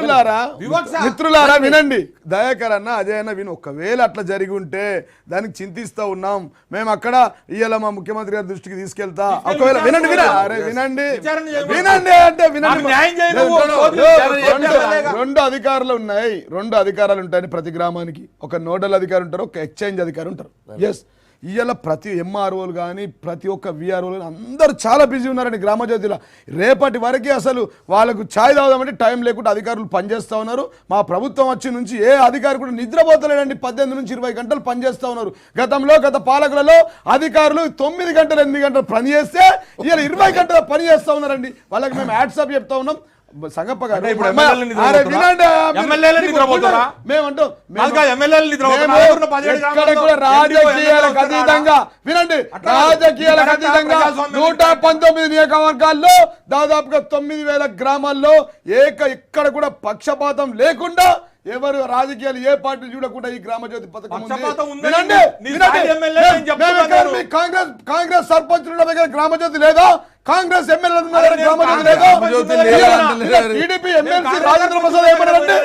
మిత్రులారా వినండి, దయాకర్ అన్న, అజయ్ అన్న విను. ఒకవేళ అట్లా జరిగి ఉంటే దానికి చింతిస్తూ ఉన్నాం మేము. అక్కడ ఇవాళ మా ముఖ్యమంత్రి గారి దృష్టికి తీసుకెళ్తా. ఒకవేళ వినండి అంటే వినండి. న్యాయం చేయను. రెండు అధికారులు ఉన్నాయి. రెండు అధికారాలు ఉంటాయని ప్రతి గ్రామానికి. ఒక నోడల్ అధికారి ఉంటారు, ఒక ఎక్స్చేంజ్ అధికారి ఉంటారు. ఎస్, ఇవాళ ప్రతి ఎంఆర్ఓలు కానీ ప్రతి ఒక్క విఆర్ఓలు అందరూ చాలా బిజీ ఉన్నారండి గ్రామజ్యోతిలో. రేపటి వరకు అసలు వాళ్ళకు ఛాయ్ తాగుదామంటే టైం లేకుండా అధికారులు పనిచేస్తూ ఉన్నారు. మా ప్రభుత్వం వచ్చి నుంచి ఏ అధికారి కూడా నిద్రపోతలేడండి. 18 నుంచి 20 గంటలు పనిచేస్తూ ఉన్నారు. గత పాలకులలో అధికారులు 9 గంటలు 8 గంటలు పని చేస్తే ఇవాళ 20 గంటలు పని చేస్తూ ఉన్నారండి. వాళ్ళకి మేము యాడ్సాప్ చెప్తా ఉన్నాం. సంగప్ప గారు ఇప్పుడు ఎమ్మెల్యేలు నిద్రపోతారా? మేమంటాం రాజకీయాలకు అతీతంగా వినండి, రాజకీయాలకు అతీతంగా 119 నియోజకవర్గాల్లో దాదాపుగా 9,000 గ్రామాల్లో ఇక్కడ కూడా పక్షపాతం లేకుండా ఎవరు రాజకీయాలు ఏ పార్టీ చూడకుండా ఈ గ్రామజ్యోతి పథకం కాంగ్రెస్ సర్పంచుల దగ్గర గ్రామజ్యోతి లేదా? కాంగ్రెస్ ఎమ్మెల్యే గ్రామజ్యోతి లేదా? టీడీపీ ఎమ్మెల్సీ రాజేంద్ర ప్రసాద్ ఏమన్నారంటే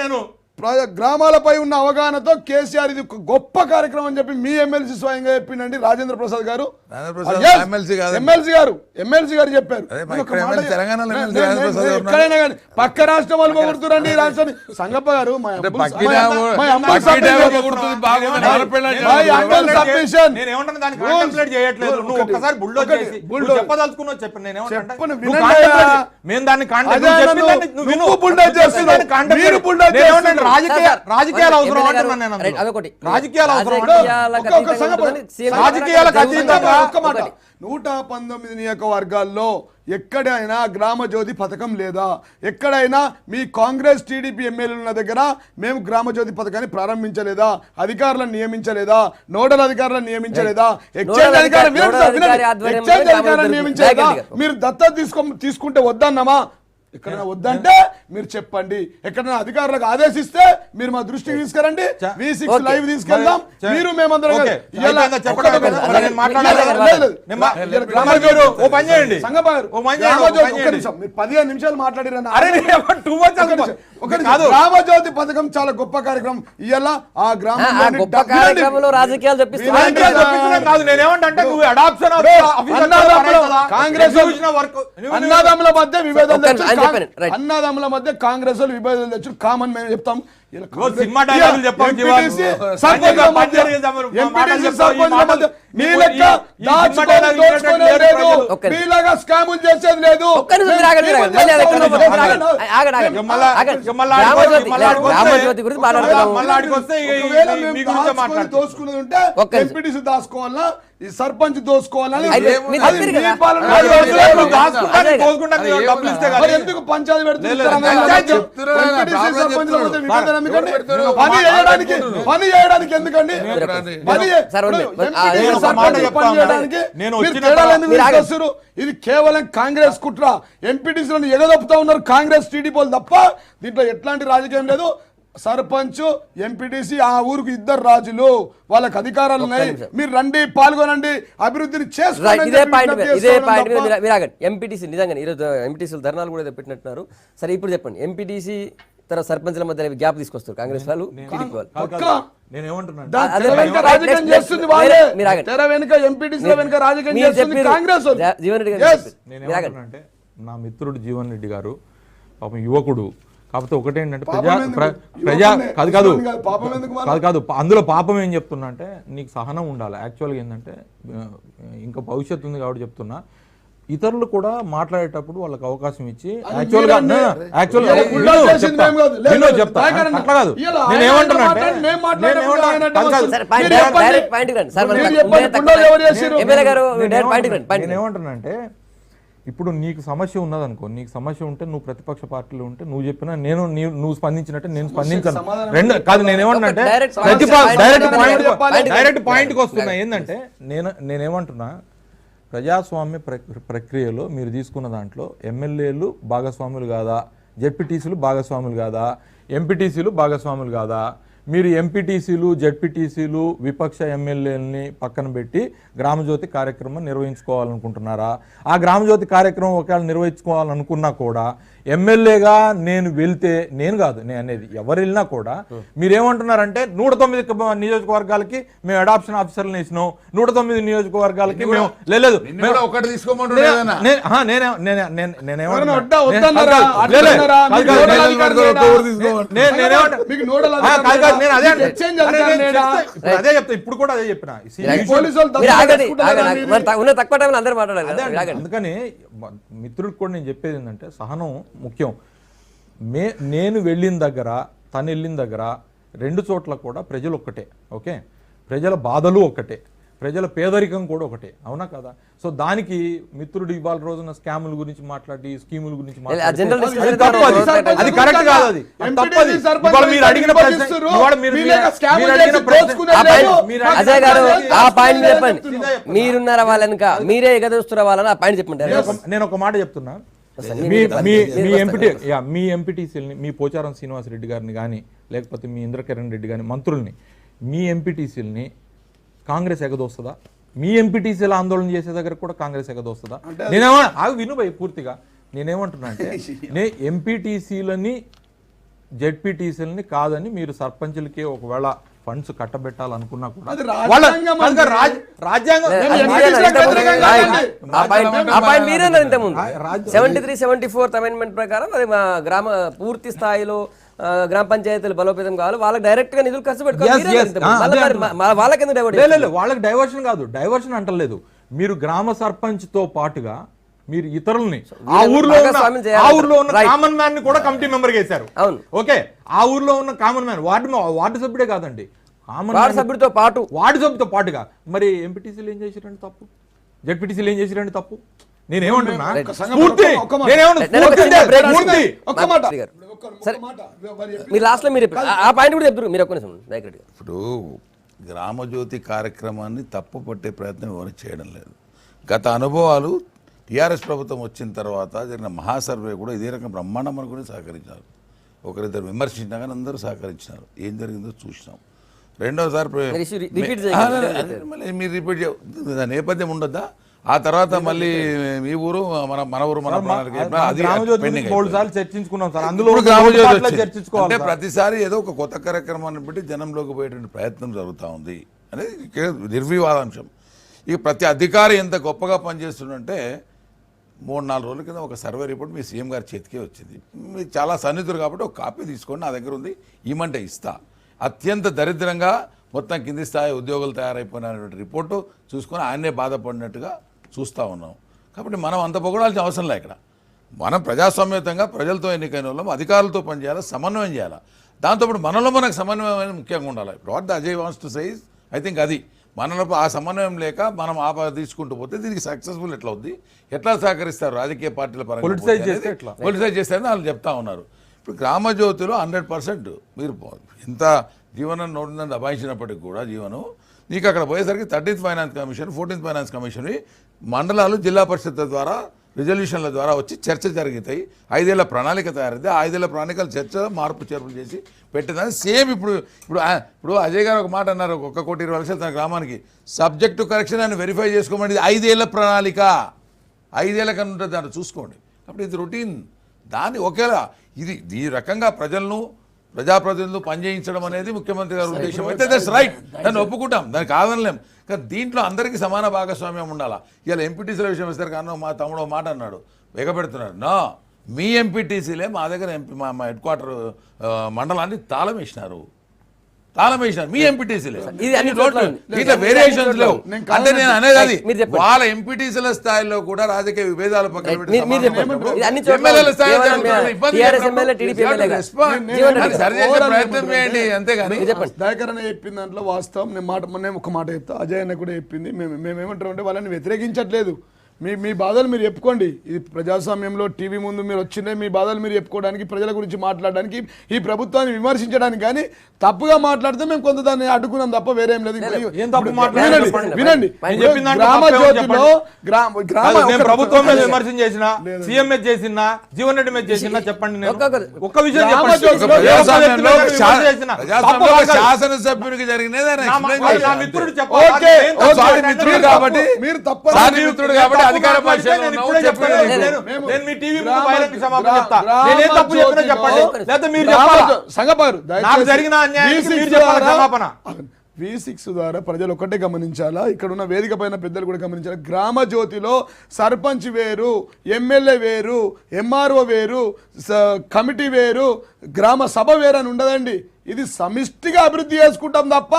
గ్రామాలపై ఉన్న అవగాహనతో కేసీఆర్ ఇది ఒక గొప్ప కార్యక్రమం అని చెప్పి మీ ఎమ్మెల్సీ స్వయంగా చెప్పిండండి రాజేంద్ర ప్రసాద్ గారు. ఎమ్మెల్సీ గారు చెప్పారు. ఎక్కడైనా కానీ పక్క రాష్ట్రం వాళ్ళు పొగుడుతురండి ఈ రాష్ట్రాన్ని. సంగప్ప గారు రాజకీయాలు అవసరం అంటున్నాను నేను. అదొకటి. రాజకీయాలు అవసరం. రాజకీయాలకు అతీతంగా 119 నియోజకవర్గాల్లో ఎక్కడైనా గ్రామజ్యోతి పథకం లేదా? ఎక్కడైనా మీ కాంగ్రెస్ టీడీపీ ఎమ్మెల్యేలు ఉన్న దగ్గర మేము గ్రామజ్యోతి పథకాన్ని ప్రారంభించలేదా? అధికారులను నియమించలేదా? నోడల్ అధికారులను నియమించలేదా? ఎక్స్చేంజ్ అధికారులను నియమించలేదా? మీరు దత్తత తీసుకుంటే వద్దన్నామా? ఎక్కడైనా వద్దంటే మీరు చెప్పండి. ఎక్కడైనా అధికారులకు ఆదేశిస్తే మీరు మా దృష్టికి తీసుకురండి. V6 లైవ్ తీసుకెళ్దాం. మీరు మేమందరం మీరు 15 నిమిషాలు మాట్లాడిరన్న. గ్రామజ్యోతి పథకం చాలా గొప్ప కార్యక్రమం. ఇవాళ ఆ గ్రామంలో రాజకీయాలు కాంగ్రెస్ అన్నదమ్ముల మధ్య విభేదం అన్నదమ్ముల మధ్య కాంగ్రెస్ విభేదం తెచ్చు కామన్ మేము చెప్తాం. మీలాగా స్కాములు చేసేది లేదు. దోసుకున్నది ఉంటే ఎంపీటీసీ దాచుకోవాలా? ఈ సర్పంచ్ దోసుకోవాలని అయితే అది మీరు అది చెప్పారు మీ కదా. పాలన. అది అది వదిలేదు. వదిలేదు. దాచుకుంటానికి, అదే. కోసుకుంటానికి అది డబ్బులు ఇస్తే మరి కానీ. ఎందుకు పంచాయతీ పెడుతున్నారు? లేదు, తెలంగాణ చెప్తున్నారు కదా, ఎంపీటీసీ ప్రాబ్లం సర్పంచ్లు పోతే చెప్తున్నారు. విభేదం ఎందుకండి? చెప్తున్నారు. పని చేయడానికి ఎందుకండి? పని చే- సార్, ఇప్పుడు వదిలేదు. ఎంపీటీసీ నేను ఒక మాట సర్పంచ్ చెప్తా పని ఉన్నా. చేయడానికి నేను మీరు వచ్చిన తేడాలు తర్వాత- ఎందుకు మీరు ఆగండి. తీసుకొస్తారు? ఇది కేవలం కాంగ్రెస్ కుట్ర. ఎంపీటీసీలను ఎగదొప్పుతా ఉన్నారు కాంగ్రెస్ టీడీపీలు తప్ప దీంట్లో ఎట్లాంటి రాజకీయం లేదు. సర్పంచ్ ఎంపీటీసీ ఆ ఊరికి ఇద్దరు రాజులు, వాళ్ళకి అధికారాలు ఉన్నాయి. మీరు రండి, పాల్గొనండి, అభివృద్ధిని చేసుకోండి అని ఇదే చెప్పి పాయింట్ విజ్ఞప్తి ఇదే చేస్తా పాయింట్ మీద ఉన్నాం మీరు ఆగండి. ఎంపీటీసీ నిజంగా ఈరోజు ఎంపీటీసీలు ధర్నాలు కూడా ఏదో పెట్టినట్టున్నారు. సరే ఇప్పుడు చెప్పండి, ఎంపీటీసీ తర్వాత సర్పంచ్ల మధ్య గ్యాప్ తీసుకొస్తారు కాంగ్రెస్ వాళ్ళు, టీడీపీ వాళ్ళు. పక్క. నేను ఏమంటున్నా దాని అదే తెర వెనుక రైట్, రాజకీయం నెక్స్ట్ చేస్తుంది నెక్స్ట్ వాళ్ళే. మీరు ఆగండి. తెర వెనుక ఎంపీటీసీల వెనుక రాజకీయం మీరు చేస్తుంది చెప్పారు. కాంగ్రెస్ వాళ్ళు. జీవన్ రెడ్డి గారు Yes. చెప్పారు. నేను మీరు ఆగండి. ఏమంటున్నా అంటే నా మిత్రుడు జీవన్ రెడ్డి గారు పాపం యువకుడు, కాకపోతే ఒకటేంటంటే పాపం ప్రజా ఎందుకు? ప్రజా యువకుడినే. కాదు కాదు ముసలోడిని కాదు, పాపం ఎందుకు మరి? కాదు అందులో పాపం ఏం చెప్తున్నా అంటే నీకు సహనం ఉండాలి. యాక్చువల్గా ఏంటంటే ఇంకా భవిష్యత్తు ఉంది కాబట్టి చెప్తున్నా, ఇతరులు కూడా మాట్లాడేటప్పుడు వాళ్ళకి అవకాశం ఇచ్చి యాక్చువల్గా మీరండి. యాక్చువల్గా ఇలా గుండా చేసింది ఏం కాదు. లేదు, చెప్తా దయకరండి. అట్లా కాదు. ఇలా నేను ఆయన ఏమంటున్నా అంటే మాట్లాడి, మేము మాట్లాడేటప్పుడు ఆయన కాదు, కాదు. సరే, పాయింట్ మీరు చెప్పండి. డైరెక్ట్ పాయింట్కి రండి. సార్, మీరు మనకు చెప్పండి, ఉండే గుండాలు ఎవరు చేసిర్రు? ఎమ్మెల్యే గారు డైరెక్ట్ పాయింట్కి రండి. పాయింట్కి నేను రండి. ఏమంటున్నా అంటే ఇప్పుడు నీకు సమస్య ఉన్నదనుకో, నీకు సమస్య ఉంటే నువ్వు ప్రతిపక్ష పార్టీలో ఉంటే నువ్వు చెప్పినా నేను నువ్వు స్పందించినట్టే నేను స్పందించను. సమాధానం రెండు కాదు, నేను ఏమంటున్నా అంటే డైరెక్ట్ డైరెక్ట్ పాయింట్కి వస్తున్నా. ఏంటంటే నేనేమంటున్నా, ప్రజాస్వామ్య ప్రక్రియలో మీరు తీసుకున్న దాంట్లో ఎమ్మెల్యేలు భాగస్వాములు కాదా, జెడ్పీటీసీలు భాగస్వాములు కాదా, ఎంపీటీసీలు భాగస్వాములు కాదా? మీరు ఎంపీటీసీలు జెడ్పీటీసీలు విపక్ష ఎమ్మెల్యేలని పక్కన పెట్టి గ్రామజ్యోతి కార్యక్రమం నిర్వహించుకోవాలనుకుంటున్నారా? ఆ గ్రామజ్యోతి కార్యక్రమం ఒకవేళ నిర్వహించుకోవాలనుకున్నా కూడా ఎమ్మెల్యేగా నేను వెళ్తే, నేను కాదు నేను అనేది, ఎవరు వెళ్ళినా కూడా మీరేమంటున్నారంటే 109 నియోజకవర్గాలకి మేము అడాప్షన్ ఆఫీసర్లు వేసినాం, 109 నియోజకవర్గాలకి మేము లేదు ఒకటి తీసుకోమంటున్నా అదే చెప్తా, ఇప్పుడు కూడా అదే చెప్పిన. మీరు ఆగండి, ఆగండి. మరి ఉన్న తక్కువ టైంలో అందరూ మాట్లాడాలి కదా. మీరు ఆగండి. అందుకని మిత్రుడికి కూడా నేను చెప్పేది ఏంటంటే సహనం ముఖ్యం. నేను వెళ్ళిన దగ్గర తను వెళ్ళిన దగ్గర రెండు చోట్ల కూడా ప్రజలు ఒక్కటే. ఓకే, ప్రజల బాధలు ఒక్కటే, ప్రజల పేదరికం కూడా ఒకటే, అవునా కదా? సో దానికి మిత్రుడు ఇవాళ రోజున స్కాముల గురించి మాట్లాడి స్కీముల గురించి మాట్లాడి జనరల్ అది తప్పు, అది కరెక్ట్ కాదు, అది తప్పది. ఇవాళ మీరు అడిగిన ప్రశ్న, ఇవాళ మీరు అడిగిన ప్రశ్న, అజయ్ గారు ఆ పాయింట్ చెప్పండి. మీరున్నారా వాళ్ళనుక, మీరే ఎగదోస్తున్న వాళ్ళని ఆ పాయింట్ చెప్పండి. నేను ఒక మాట చెప్తున్నా, మీ ఎంపీటీసీలని, మీ పోచారం శ్రీనివాస్ రెడ్డి గారిని కానీ లేకపోతే మీ ఇంద్రకరణ్ రెడ్డి కానీ మంత్రుల్ని, మీ ఎంపీటీసీలని కాంగ్రెస్ ఎగదోస్తుందా? మీ ఎంపీటీసీల ఆందోళన చేసే దగ్గర కూడా కాంగ్రెస్ ఎగదోస్తుందా? విను భయ్ పూర్తిగా. నేనేమంటున్నా అంటే ఎంపీటీసీలని జెడ్పీటీసీలని కాదని మీరు సర్పంచులకి ఒకవేళ ఫండ్స్ కట్టబెట్టాలనుకున్నా కూడా రాజ్యాంగం 74th అమెండ్మెంట్ ప్రకారం అది మా గ్రామ పూర్తి స్థాయిలో గ్రామ పంచాయతీలు బలోపేతం కావాలి, వాళ్ళకి డైరెక్ట్ గా నిధులు ఖర్చు పెట్టుకోవాలి. వాళ్ళకి డైవర్షన్ కాదు, డైవర్షన్ అంటలేదు. మీరు గ్రామ సర్పంచ్ తో పాటుగా మీరు ఇతరుల్ని ఆ ఊర్లో ఉన్న కామన్ మ్యాన్ ని కూడా కమిటీ మెంబర్ చేశారు. అవును, ఓకే, ఆ ఊర్లో ఉన్న కామన్ మ్యాన్ వార్డు సభ్యుడే కాదండి, వార్డు సభ్యుడితో పాటు వార్డు సభ్యుతో పాటుగా మరి ఎంపీటీసీలు ఏం చేసిరండి తప్పు, జెడ్పీటీసీలు ఏం చేసిరండి తప్పు? నేనేమంటున్నా మీరు లాస్ట్ లో మీరు ఆ పాయింట్ కూడా చెప్తారు. మీరు ఒక్క నిమిషం దయచేసి. ఇప్పుడు గ్రామజ్యోతి కార్యక్రమాన్ని తప్పు పట్టే ప్రయత్నం ఎవరు చేయడం లేదు. గత అనుభవాలు టీఆర్ఎస్ ప్రభుత్వం వచ్చిన తర్వాత జరిగిన మహాసర్వే కూడా ఇదే రకం బ్రహ్మాండం అనుకుని సహకరించారు. ఒకరిద్దరు విమర్శించినా కానీ అందరూ సహకరించినారు. ఏం జరిగిందో చూసినాం. రెండోసారి మళ్ళీ మీరు రిపీట్ నేపథ్యం ఉండొద్దా? ఆ తర్వాత మళ్ళీ మీ ఊరు మన ఊరు అంటే ప్రతిసారి ఏదో ఒక కొత్త కార్యక్రమాన్ని బట్టి జనంలోకి పోయేటువంటి ప్రయత్నం జరుగుతూ ఉంది అనేది నిర్వివాదాంశం. ఇక ప్రతి అధికారి ఎంత గొప్పగా పనిచేస్తుందంటే 3-4 రోజుల కింద ఒక సర్వే రిపోర్ట్ మీ సీఎం గారి చేతికే వచ్చింది. మీరు చాలా సన్నిహితులు కాబట్టి ఒక కాపీ తీసుకోండి, నా దగ్గర ఉంది, ఇమంటే ఇస్తా. అత్యంత దరిద్రంగా మొత్తం కింది స్థాయి ఉద్యోగులు తయారైపోయినటువంటి రిపోర్టు చూసుకొని ఆయనే బాధపడినట్టుగా చూస్తూ ఉన్నాం. కాబట్టి మనం అంత పొగడాల్సిన అవసరం లేదు. ఇక్కడ మనం ప్రజాస్వామ్యతంగా ప్రజలతో ఎన్నికైన వాళ్ళం, అధికారులతో పనిచేయాలి, సమన్వయం చేయాలి. దాంతోపాటు మనలో మనకు సమన్వయం అనేది ముఖ్యంగా ఉండాలి. What the Ajay wants to say is I think అది మనలో ఆ సమన్వయం లేక మనం తీసుకుంటూ పోతే దీనికి సక్సెస్ఫుల్ ఎట్లా అవుద్ది, ఎట్లా సహకరిస్తారు రాజకీయ పార్టీల పరంగా Politicize చేస్తే ఎట్లా? పొలిటిసైజ్ చేస్తారని వాళ్ళు చెప్తా ఉన్నారు. ఇప్పుడు గ్రామజ్యోతిలో 100% మీరు ఎంత జీవనం నోటిందని దబాయించినప్పటికీ కూడా జీవనం నీకు అక్కడ పోయేసరికి 13th finance commission 14th finance commission మండలాలు జిల్లా పరిషత్ ద్వారా రిజల్యూషన్ల ద్వారా వచ్చి చర్చ జరుగుతాయి. 5 ఏళ్ల ప్రణాళిక తయారైతే 5 ఏళ్ల ప్రణాళికలు చర్చ మార్పు చేర్పులు చేసి పెట్టేదాన్ని సేమ్ ఇప్పుడు అజయ్ గారు ఒక మాట అన్నారు, 1 కోటి 20 లక్షలు తన గ్రామానికి సబ్జెక్టు కరెక్షన్ అని వెరిఫై చేసుకోమని 5 ఏళ్ల ప్రణాళిక 5 ఏళ్ల కన్నా ఉంటుంది దాంట్లో చూసుకోండి. అప్పుడు ఇది రొటీన్ దాన్ని ఒకేలా ఇది ఈ రకంగా ప్రజాప్రతినిధులు పనిచేయించడం అనేది ముఖ్యమంత్రి గారి ఉద్దేశం అయితే దట్స్ రైట్, దాన్ని ఒప్పుకుంటాం, దానికి కాదనలేం. కానీ దీంట్లో అందరికీ సమాన భాగస్వామ్యం ఉండాలా. ఇలా ఎంపీటీసీల విషయం ఇస్తారు కానీ మా తమ్ముడు మాట అన్నాడు ఎగబెడుతున్నాడు. నో, మీ ఎంపీటీసీలే మా దగ్గర మా హెడ్ క్వార్టర్ మండలాన్ని తాళం వేసినారు మీ ఎంపీటీసీలే. ఇట్లా వేరియేషన్స్ లేవు. అంటే నేను అనేది అది వాళ్ళ ఎంపీటీసీల స్థాయిలో కూడా రాజకీయ విభేదాలు పక్కన ప్రయత్నం చేయండి అంతేగాని. దయాకర్ అన్న చెప్పిన దాంట్లో వాస్తవం. నేను ఒక మాట చెప్తా, అజయ్ అన్న కూడా చెప్పింది. మేమేమంటాం అంటే వాళ్ళని వ్యతిరేకించట్లేదు. మీ బాధలు మీరు చెప్పుకోండి. ఇది ప్రజాస్వామ్యంలో టీవీ ముందు మీరు వచ్చిందే మీ బాధలు మీరు చెప్పుకోవడానికి, ప్రజల గురించి మాట్లాడడానికి, ఈ ప్రభుత్వాన్ని విమర్శించడానికి. కానీ తప్పుగా మాట్లాడితే మేము కొంత దాన్ని అడ్డుకున్నాం తప్ప వేరేం లేదు. వినండి, ప్రభుత్వం మీద విమర్శన చేసిన, సీఎం మీద చేసిన, జీవన్ రెడ్డి మీద చేసిన చెప్పండి. ఒక్క విషయం శాసనసభ్యునికి జరిగినది మిత్రుడు కాబట్టి మీరు తప్ప అధికార పక్షంలో నేను మీ టీవీ బహిరంగ క్షమాపణ చెప్తా. నేనేం తప్పు చెప్పినా చెప్పండి, లేదా మీరు చెప్పాలి. నాకు జరిగిన అన్యాయానికి మీరు చెప్పాలి క్షమాపణ. V6 ద్వారా ప్రజలు ఒక్కటే గమనించాలా, ఇక్కడ ఉన్న వేదిక పైన పెద్దలు కూడా గమనించాలా. గ్రామ జ్యోతిలో సర్పంచ్ వేరు, ఎమ్మెల్యే వేరు, ఎంఆర్ఓ వేరు, కమిటీ వేరు, గ్రామ సభ వేరు అని ఉండదండి. ఇది సమిష్టిగా అభివృద్ధి చేసుకుంటాం తప్ప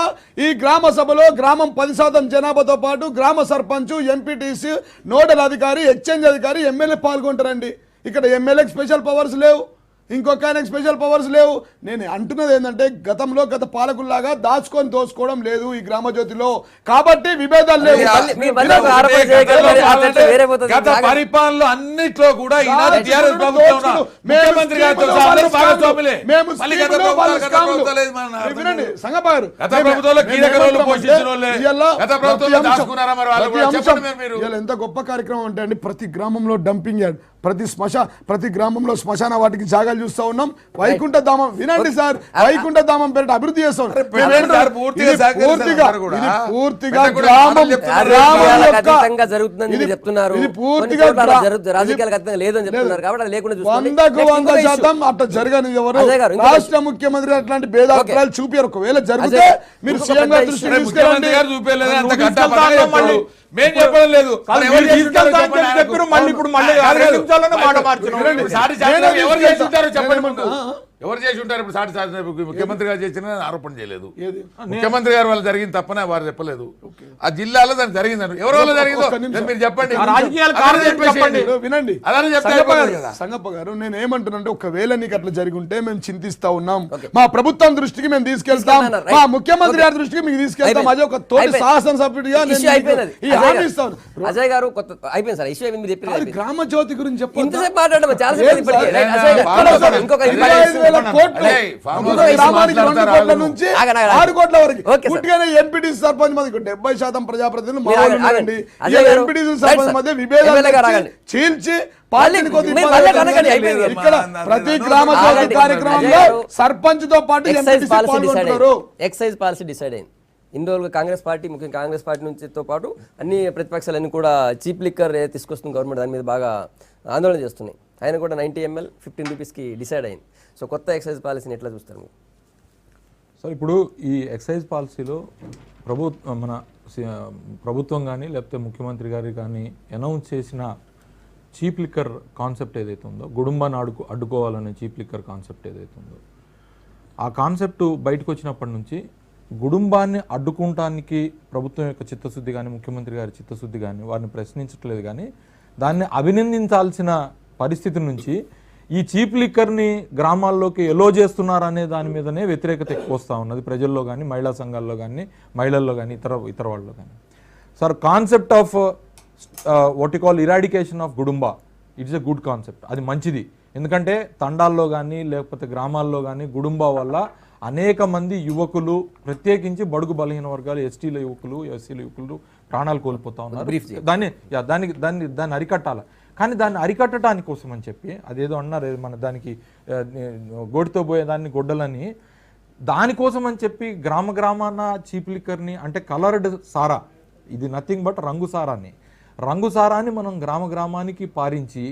ఈ గ్రామ సభలో గ్రామం 10% జనాభాతో పాటు గ్రామ సర్పంచ్, ఎంపీటీసీ, నోడల్ అధికారి, ఎక్స్చేంజ్ అధికారి, ఎమ్మెల్యే పాల్గొంటారండి. ఇక్కడ ఎమ్మెల్యేకి స్పెషల్ పవర్స్ లేవు, ఇంకొక ఆయనకు స్పెషల్ పవర్స్ లేవు. నేను అంటున్నది ఏంటంటే గతంలో గత పాలకుల్లాగా దాచుకొని దోచుకోవడం లేదు ఈ గ్రామ జ్యోతిలో. కాబట్టి విభేదాలు లేవు. గత పరిపాలనలో అన్నిట్లో కూడా ఎంత గొప్ప కార్యక్రమం అంటే అండి, ప్రతి గ్రామంలో డంపింగ్ యార్డ్, ప్రతి గ్రామంలో శ్మశాన వాటికి జాగాలు చూస్తా ఉన్నాం. వైకుంఠ ధామం వినండి సార్, వైకుంఠ ధామం పేరిట అభివృద్ధి చేస్తాం. పూర్తిగా గ్రామం వందకు 100% అట్లా జరగని ఎవరు రాష్ట్ర ముఖ్యమంత్రి అట్లాంటి భేదాభిప్రాయాలు చూపారు. ఒకవేళ జరిగితే మీరు సీఎం గారి దృష్టికి తీసుకెళ్ళండి. మేము చెప్పడం లేదు, ఎవరు చేసి ఉంటారు. ఇప్పుడు సాటి ముఖ్యమంత్రి గారు చేసిన ఆరోపణ చేయలేదు, ముఖ్యమంత్రి గారు వాళ్ళు జరిగింది తప్పనే వారు చెప్పలేదు. ఆ జిల్లాలో దానికి జరిగిందని ఎవరి వల్ల జరిగిందో మీరు చెప్పండి. వినండి సంగప్ప గారు, నేను ఏమంటున్నానంటే ఒకవేళ నీకు అట్లా జరిగి ఉంటే మేము చింతిస్తా ఉన్నాం. మా ప్రభుత్వం దృష్టికి మేము తీసుకెళ్తాం, మా ముఖ్యమంత్రి గారి దృష్టికి మీకు తీసుకెళ్తాం. అది ఒక తోటి శాసనసభ్యుడిగా అజయ్ గారు అయిపోయింది సార్. ఇష్యూ మీరు చెప్పారు గ్రామ జ్యోతి గురించి చెప్పండి. నుంచి 6 కోట్ల వరకు ఎంపీటీ సర్పంచ్ మధ్య 70% ప్రజాప్రతినిధులు ఎంపీటీ సర్పంచ్ మధ్య విభేదాలు చీల్చి ఇక్కడ ప్రతి గ్రామ కార్యక్రమంలో సర్పంచ్ తో పాటు ఎక్సైజ్ పాలసీ డిసైడ్ అయింది. ఇన్ని రోజులు కాంగ్రెస్ పార్టీ, ముఖ్యంగా కాంగ్రెస్ పార్టీ నుంచితో పాటు అన్ని ప్రతిపక్షాలన్నీ కూడా చీప్ లిక్కర్ తీసుకొస్తుంది గవర్నమెంట్, దాని మీద బాగా ఆందోళన చేస్తున్నాయి. ఆయన కూడా 90 ml 15 రూపీస్కి డిసైడ్ అయింది. సో కొత్త ఎక్సైజ్ పాలసీని ఎట్లా చూస్తారు మీరు? సో ఇప్పుడు ఈ ఎక్సైజ్ పాలసీలో మన ప్రభుత్వం కానీ లేకపోతే ముఖ్యమంత్రి గారు కానీ అనౌన్స్ చేసిన చీప్ లిక్కర్ కాన్సెప్ట్ ఏదైతే ఉందో, గుడుంబాన్ని అడ్డుకోవాలనే చీప్ లిక్కర్ కాన్సెప్ట్ ఏదైతే ఉందో, ఆ కాన్సెప్ట్ బయటకు వచ్చినప్పటి నుంచి గుడుంబాన్ని అడ్డుకుంటానికి ప్రభుత్వం యొక్క చిత్తశుద్ధి కానీ ముఖ్యమంత్రి గారి చిత్తశుద్ధి కానీ వారిని ప్రశ్నించట్లేదు. కానీ దాన్ని అభినందించాల్సిన పరిస్థితి నుంచి ఈ చీప్ లిక్కర్ని గ్రామాల్లోకి ఎలో చేస్తున్నారనే దాని మీదనే వ్యతిరేకత ఎక్కువ వస్తూ ఉన్నది ప్రజల్లో కానీ, మహిళా సంఘాల్లో కానీ, మహిళల్లో కానీ, ఇతర వాళ్ళలో కానీ. Sir, concept of what you call eradication of Gudumba, it's a good concept. అది మంచిది. ఎందుకంటే తండాల్లో కానీ లేకపోతే గ్రామాల్లో కానీ గుడుంబా వల్ల అనేక మంది యువకులు, ప్రత్యేకించి బడుగు బలహీన వర్గాలు, ఎస్టీల యువకులు, ఎస్సీల యువకులు ప్రాణాలు కోల్పోతా ఉన్నారు. దాన్ని అరికట్టాలి. కానీ దాన్ని అరికట్టడానికి కోసం అని చెప్పి అదేదో అన్నారు, మన దానికి గోడితో పోయేదాన్ని గొడ్డలని, దానికోసం అని చెప్పి గ్రామాన చీప్ లిక్కర్ని, అంటే కలర్డ్ సారా, ఇది నథింగ్ బట్ రంగు సారాన్ని మనం గ్రామానికి పారించి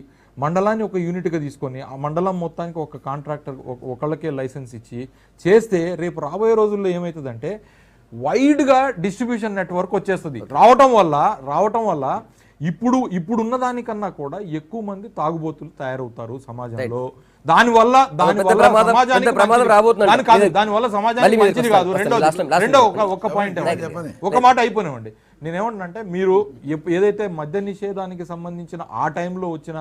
మండలాన్ని ఒక యూనిట్గా తీసుకొని ఆ మండలం మొత్తానికి ఒక కాంట్రాక్టర్ ఒకళ్ళకే లైసెన్స్ ఇచ్చి చేస్తే రేపు రాబోయే రోజుల్లో ఏమవుతుందంటే వైడ్గా డిస్ట్రిబ్యూషన్ నెట్వర్క్ వచ్చేస్తుంది. రావటం వల్ల ఇప్పుడున్న దానికన్నా కూడా ఎక్కువ మంది తాగుబోతులు తయారవుతారు సమాజంలో. దానివల్ల సమాజానికి మంచిది కాదు. రెండో ఒక పాయింట్, ఒక మాట అయిపోయినామండి. నేనేమంటున్నా, మీరు ఏదైతే మద్య నిషేధానికి సంబంధించిన ఆ టైంలో వచ్చిన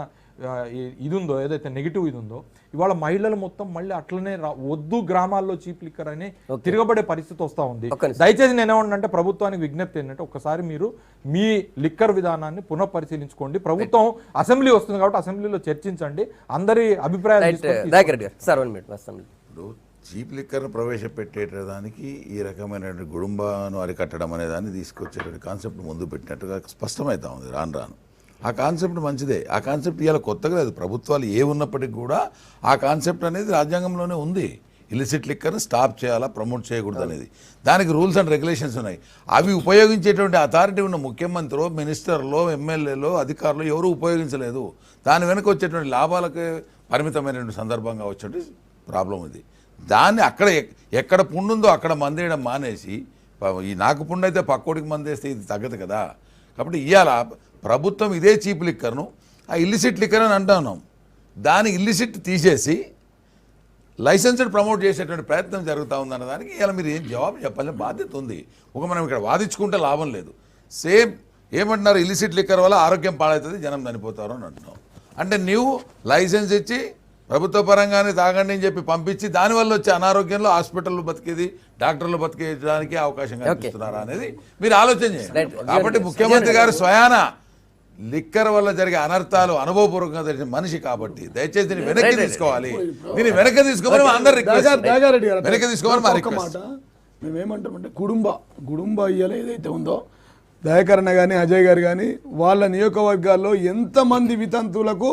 ఇది ఉందో, ఏదైతే నెగిటివ్ ఇది ఉందో, ఇవాళ మహిళలు మొత్తం మళ్ళీ అట్లనే వద్దు గ్రామాల్లో చీప్ లిక్కర్ అని తిరగబడే పరిస్థితి వస్తూ ఉంది. దయచేసి నేనేమంటే ప్రభుత్వానికి విజ్ఞప్తి ఏంటంటే ఒక్కసారి మీరు మీ లిక్కర్ విధానాన్ని పునఃపరిశీలించుకోండి. ప్రభుత్వం అసెంబ్లీ వస్తుంది కాబట్టి అసెంబ్లీలో చర్చించండి, అందరి అభిప్రాయాలు. ఇప్పుడు చీప్ లిక్కర్ను ప్రవేశపెట్టేదానికి ఈ రకమైన గుడుంబాను అరికట్టడం అనే దాన్ని తీసుకొచ్చేటువంటి కాన్సెప్ట్ ముందు పెట్టినట్టుగా స్పష్టమవుతా ఉంది రాను. ఆ కాన్సెప్ట్ మంచిదే. ఆ కాన్సెప్ట్ ఇవాళ కొత్తగా లేదు. ప్రభుత్వాలు ఏ ఉన్నప్పటికీ కూడా ఆ కాన్సెప్ట్ అనేది రాజ్యాంగంలోనే ఉంది. ఇలిసిట్ లిక్కర్ని స్టాప్ చేయాలా, ప్రమోట్ చేయకూడదు అనేది. దానికి రూల్స్ అండ్ రెగ్యులేషన్స్ ఉన్నాయి. అవి ఉపయోగించేటువంటి అథారిటీ ఉన్న ముఖ్యమంత్రో, మినిస్టర్లో, ఎమ్మెల్యేలో, అధికారులు ఎవరు ఉపయోగించలేదు. దాని వెనక వచ్చేటువంటి లాభాలకే పరిమితమైనటువంటి సందర్భంగా వచ్చేటువంటి ప్రాబ్లం ఇది. దాన్ని ఎక్కడ పుండుందో అక్కడ మందేయడం మానేసి, ఈ నాకు పుండు అయితే పక్కోడికి మందేస్తే ఇది తగ్గదు కదా. కాబట్టి ఇవాళ ప్రభుత్వం ఇదే చీప్ లిక్కర్ను ఆ ఇల్లిసిట్ లిక్కర్ అని అంటున్నాం, దాని ఇల్లిసిట్ తీసేసి లైసెన్స్డ్ ప్రమోట్ చేసేటువంటి ప్రయత్నం జరుగుతూ ఉందన్న దానికి ఇవాళ మీరు ఏం జవాబు చెప్పాలని బాధ్యత ఉంది. మనం ఇక్కడ వాదించుకుంటే లాభం లేదు. సేమ్ ఏమంటున్నారు, ఇల్లిసిట్ లిక్కర్ వల్ల ఆరోగ్యం పాడవుతుంది, జనం చనిపోతారు అని అంటున్నావు. అంటే నువ్వు లైసెన్స్ ఇచ్చి ప్రభుత్వ పరంగానే తాగండి అని చెప్పి పంపించి దానివల్ల వచ్చే అనారోగ్యంలో హాస్పిటల్లో బతికేది, డాక్టర్లు బతికేయడానికి అవకాశం కల్పిస్తున్నారా అనేది మీరు ఆలోచన చేయండి. కాబట్టి ముఖ్యమంత్రి గారు స్వయాన లిక్కర్ వల్ల జరిగే అనర్థాలు అనుభవపూర్వకంగా తెలిసిన మనిషి కాబట్టి దయచేసి దీన్ని వెనక్కి తీసుకోవాలి. దీన్ని వెనక్కి తీసుకోమని అందరు వెనక్కి తీసుకోమని మా రిక్వెస్ట్. మేమేమంటామంటే గుడుంబ ఇయ్యాల ఏదైతే ఉందో, దయాకర్ అన్న కానీ అజయ్ గారు కానీ వాళ్ళ నియోజకవర్గాల్లో ఎంతమంది వితంతువులకు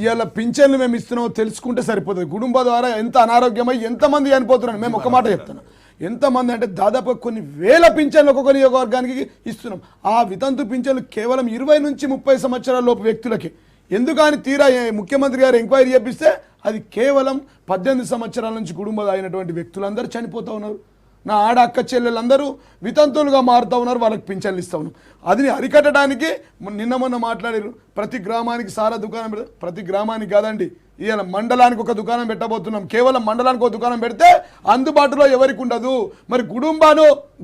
ఇవాళ పింఛన్లు మేము ఇస్తున్నామో తెలుసుకుంటే సరిపోతుంది. కుటుంబ ద్వారా ఎంత అనారోగ్యమై ఎంతమంది చనిపోతున్నారు. మేము ఒక మాట చెప్తున్నాం, ఎంతమంది అంటే దాదాపు కొన్ని వేల పింఛన్లు ఒక్కొక్క నియోజకవర్గానికి ఇస్తున్నాం. ఆ వితంతు పింఛన్లు కేవలం 20 నుంచి 30 సంవత్సరాల లోపు వ్యక్తులకి. ఎందుకని తీరా ముఖ్యమంత్రి గారు ఎంక్వైరీ చేపిస్తే అది కేవలం 18 సంవత్సరాల నుంచి కుటుంబం అయినటువంటి వ్యక్తులందరూ చనిపోతూ ఉన్నారు. నా ఆడ అక్క చెల్లెలందరూ వితంతువులుగా మారుతూ ఉన్నారు, వాళ్ళకి పింఛన్లు ఇస్తూ ఉన్నాం. అది అరికట్టడానికి నిన్న మొన్న మాట్లాడారు, ప్రతి గ్రామానికి సారా దుకాణం పెడతాం. ప్రతి గ్రామానికి కాదండి, ఇవాళ మండలానికి ఒక దుకాణం పెట్టబోతున్నాం. కేవలం మండలానికి ఒక దుకాణం పెడితే అందుబాటులో ఎవరికి ఉండదు. మరి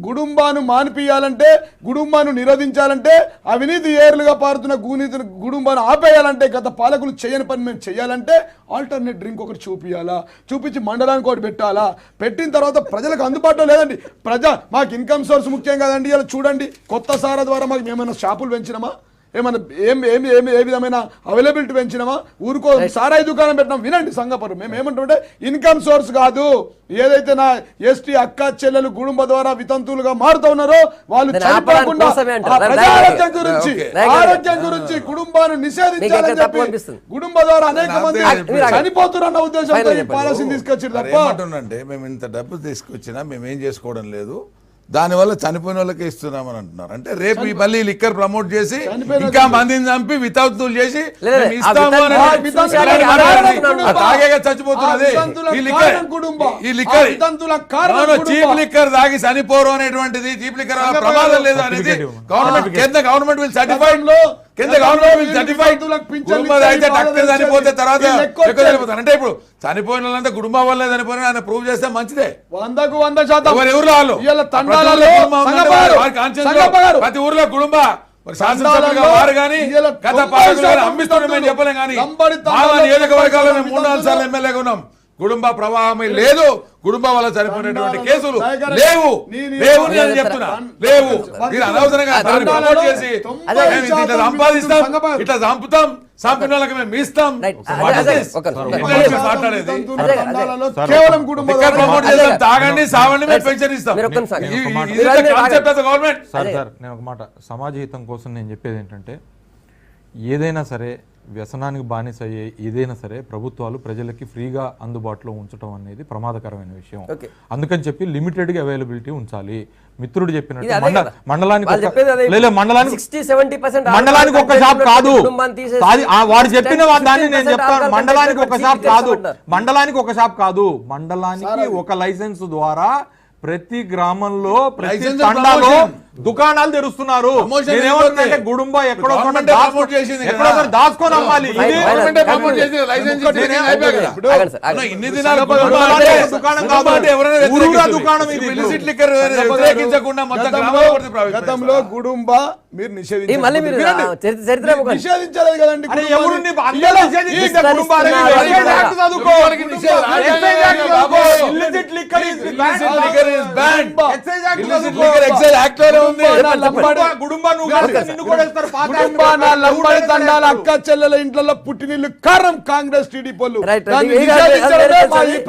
గుడుంబాను మానిపియాలంటే, గుడుంబాను నిరోధించాలంటే, అవినీతి ఏర్లుగా పారుతున్న గుడుంబాను ఆపేయాలంటే, గత పాలకులు చేయని పని మేము చేయాలంటే ఆల్టర్నేట్ డ్రింక్ ఒకటి చూపించి మండలానికి ఒకటి పెట్టాలా. పెట్టిన తర్వాత ప్రజలకు అందుబాటులో లేదండి. మాకు ఇన్కమ్ సోర్స్ ముఖ్యం కాదండి. ఇలా చూడండి, కొత్త సారా ద్వారా మాకు ఏమైనా షాపులు పెంచినామా, ఏమన్నా ఏ విధమైన అవైలబిలిటీ పెంచినామా, ఊరుకో సారాయి దుకాణం పెట్టినాం. వినండి సంగపరు, మేము ఏమంటుంటే ఇన్కమ్ సోర్స్ కాదు, ఏదైతే నా ఎస్టీ అక్క చెల్లెలు కుటుంబ ద్వారా వితంతువులుగా మారుతూ ఉన్నారో వాళ్ళు చనిపోకుండా ఆరోగ్యం గురించి కుటుంబాన్ని నిషేధించాలని చెప్పి కుటుంబ ద్వారా అనేక మంది చనిపోతున్న ఉద్దేశంతో ఈ పాలసీని తీసుకొచ్చారు తప్ప. ఏమంటుండంటే మేము ఇంత డబ్బు తీసుకొచ్చినా మేమేం చేసుకోవడం లేదు, దానివల్ల చనిపోయిన వాళ్ళకే ఇస్తున్నామని అంటున్నారు. అంటే రేపు మళ్ళీ లిక్కర్ ప్రమోట్ చేసి ఇంకా మందిని చంపి వితౌతులు చేసి చచ్చిపోతున్నది. చీప్ లిక్కర్ తాగి చనిపోరు అనేటువంటిది, చీప్ లిక్కర్ ప్రమాదం లేదు అనేది గవర్నమెంట్ గవర్నమెంట్ విల్ సర్టిఫైడ్ లో చనిపోతే తర్వాత అంటే ఇప్పుడు చనిపోయిన వాళ్ళంతా కుటుంబం వల్ల చనిపోయిన ఆయన ప్రూవ్ చేస్తే మంచిదే. 100% ఎవరు ప్రతి ఊర్లో మరి శాసనసభ్యులుగా వారు కానీ ఇలా గత 90% పాలకులు కానీ అమ్మిస్తున్నామని చెప్పలేం కానీ లంబాడి మా తండాలో నియోజకవర్గాల్లో మేము 3-4 సార్లు ఎమ్మెల్యేగా ఉన్నాం. కుటుంబ ప్రవాహమే లేదు, కుటుంబం వల్ల చనిపోయినటువంటి కేసులు లేవు లేవు అని నేను చెప్తున్నా, లేవు. మీరు అనవసరంగా దాన్ని ప్రమోట్ చేసి మేము ఇట్లా సంపాదిస్తాం, ఇట్లా చంపుతాం, చంపిన వాళ్ళకి మేము ఇస్తాం మాట్లాడేది. కేవలం కుటుంబ ప్రమోట్ చేస్తాం, తాగండి సావండి మేము పెన్షన్ ఇస్తాం. గవర్నమెంట్ సార్ నేను ఒక మాట సమాజ హితం కోసం నేను చెప్పేది ఏంటంటే ఏదైనా సరే వ్యసనానికి బానిస అయ్యే ఏదైనా సరే ప్రభుత్వాలు ప్రజలకి ఫ్రీగా అందుబాటులో ఉంచడం అనేది ప్రమాదకరమైన విషయం. అందుకని చెప్పి లిమిటెడ్ గా అవైలబిలిటీ ఉంచాలి. మిత్రుడు చెప్పినట్టు మండలానికి ఒక షాప్ కాదు, వాడు చెప్పిన దాన్ని నేను చెప్తాను. మండలానికి ఒక షాప్ కాదు, మండలానికి ఒక లైసెన్స్ ద్వారా ప్రతి గ్రామంలో ప్రతి తండాలో దుకాణాలు తెరుస్తున్నారు. గుడుంబ ఎక్కడో దాచుకొని అమ్మాలి. గతంలో గుడుంబ మీరు నిషేధించలేదు కదండి. అక్క చెల్లెల ఇంట్లో పుట్టినిల్లు కారం కాంగ్రెస్ టీడీపీ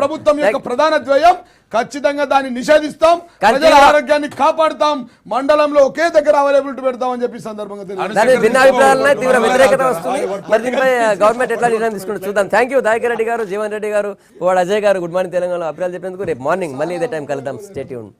ప్రభుత్వం యొక్క ప్రధాన ధ్యేయం. ఖచ్చితంగా దాన్ని నిషేధిస్తాం, ప్రజల ఆరోగ్యాన్ని కాపాడుతాం, మండలంలో ఒకే దగ్గర అవైలబిలిటీ పెడతాం అని చెప్పి సందర్భంగా తీవ్ర వ్యతిరేకత వస్తుంది. మరి దీనిపై గవర్నమెంట్ ఎట్లా నిర్ణయం తీసుకుంటే చూద్దాం. థ్యాంక్ యూ దయాకర్ రెడ్డి గారు, జీవన్ రెడ్డి గారు, అజయ్ గారు. గుడ్ మార్నింగ్ తెలంగాణ అభిప్రాయాలు చెప్పేందుకు. రేపు మార్నింగ్ మళ్ళీ ఇదే టైం కలుద్దాం. Stay tuned.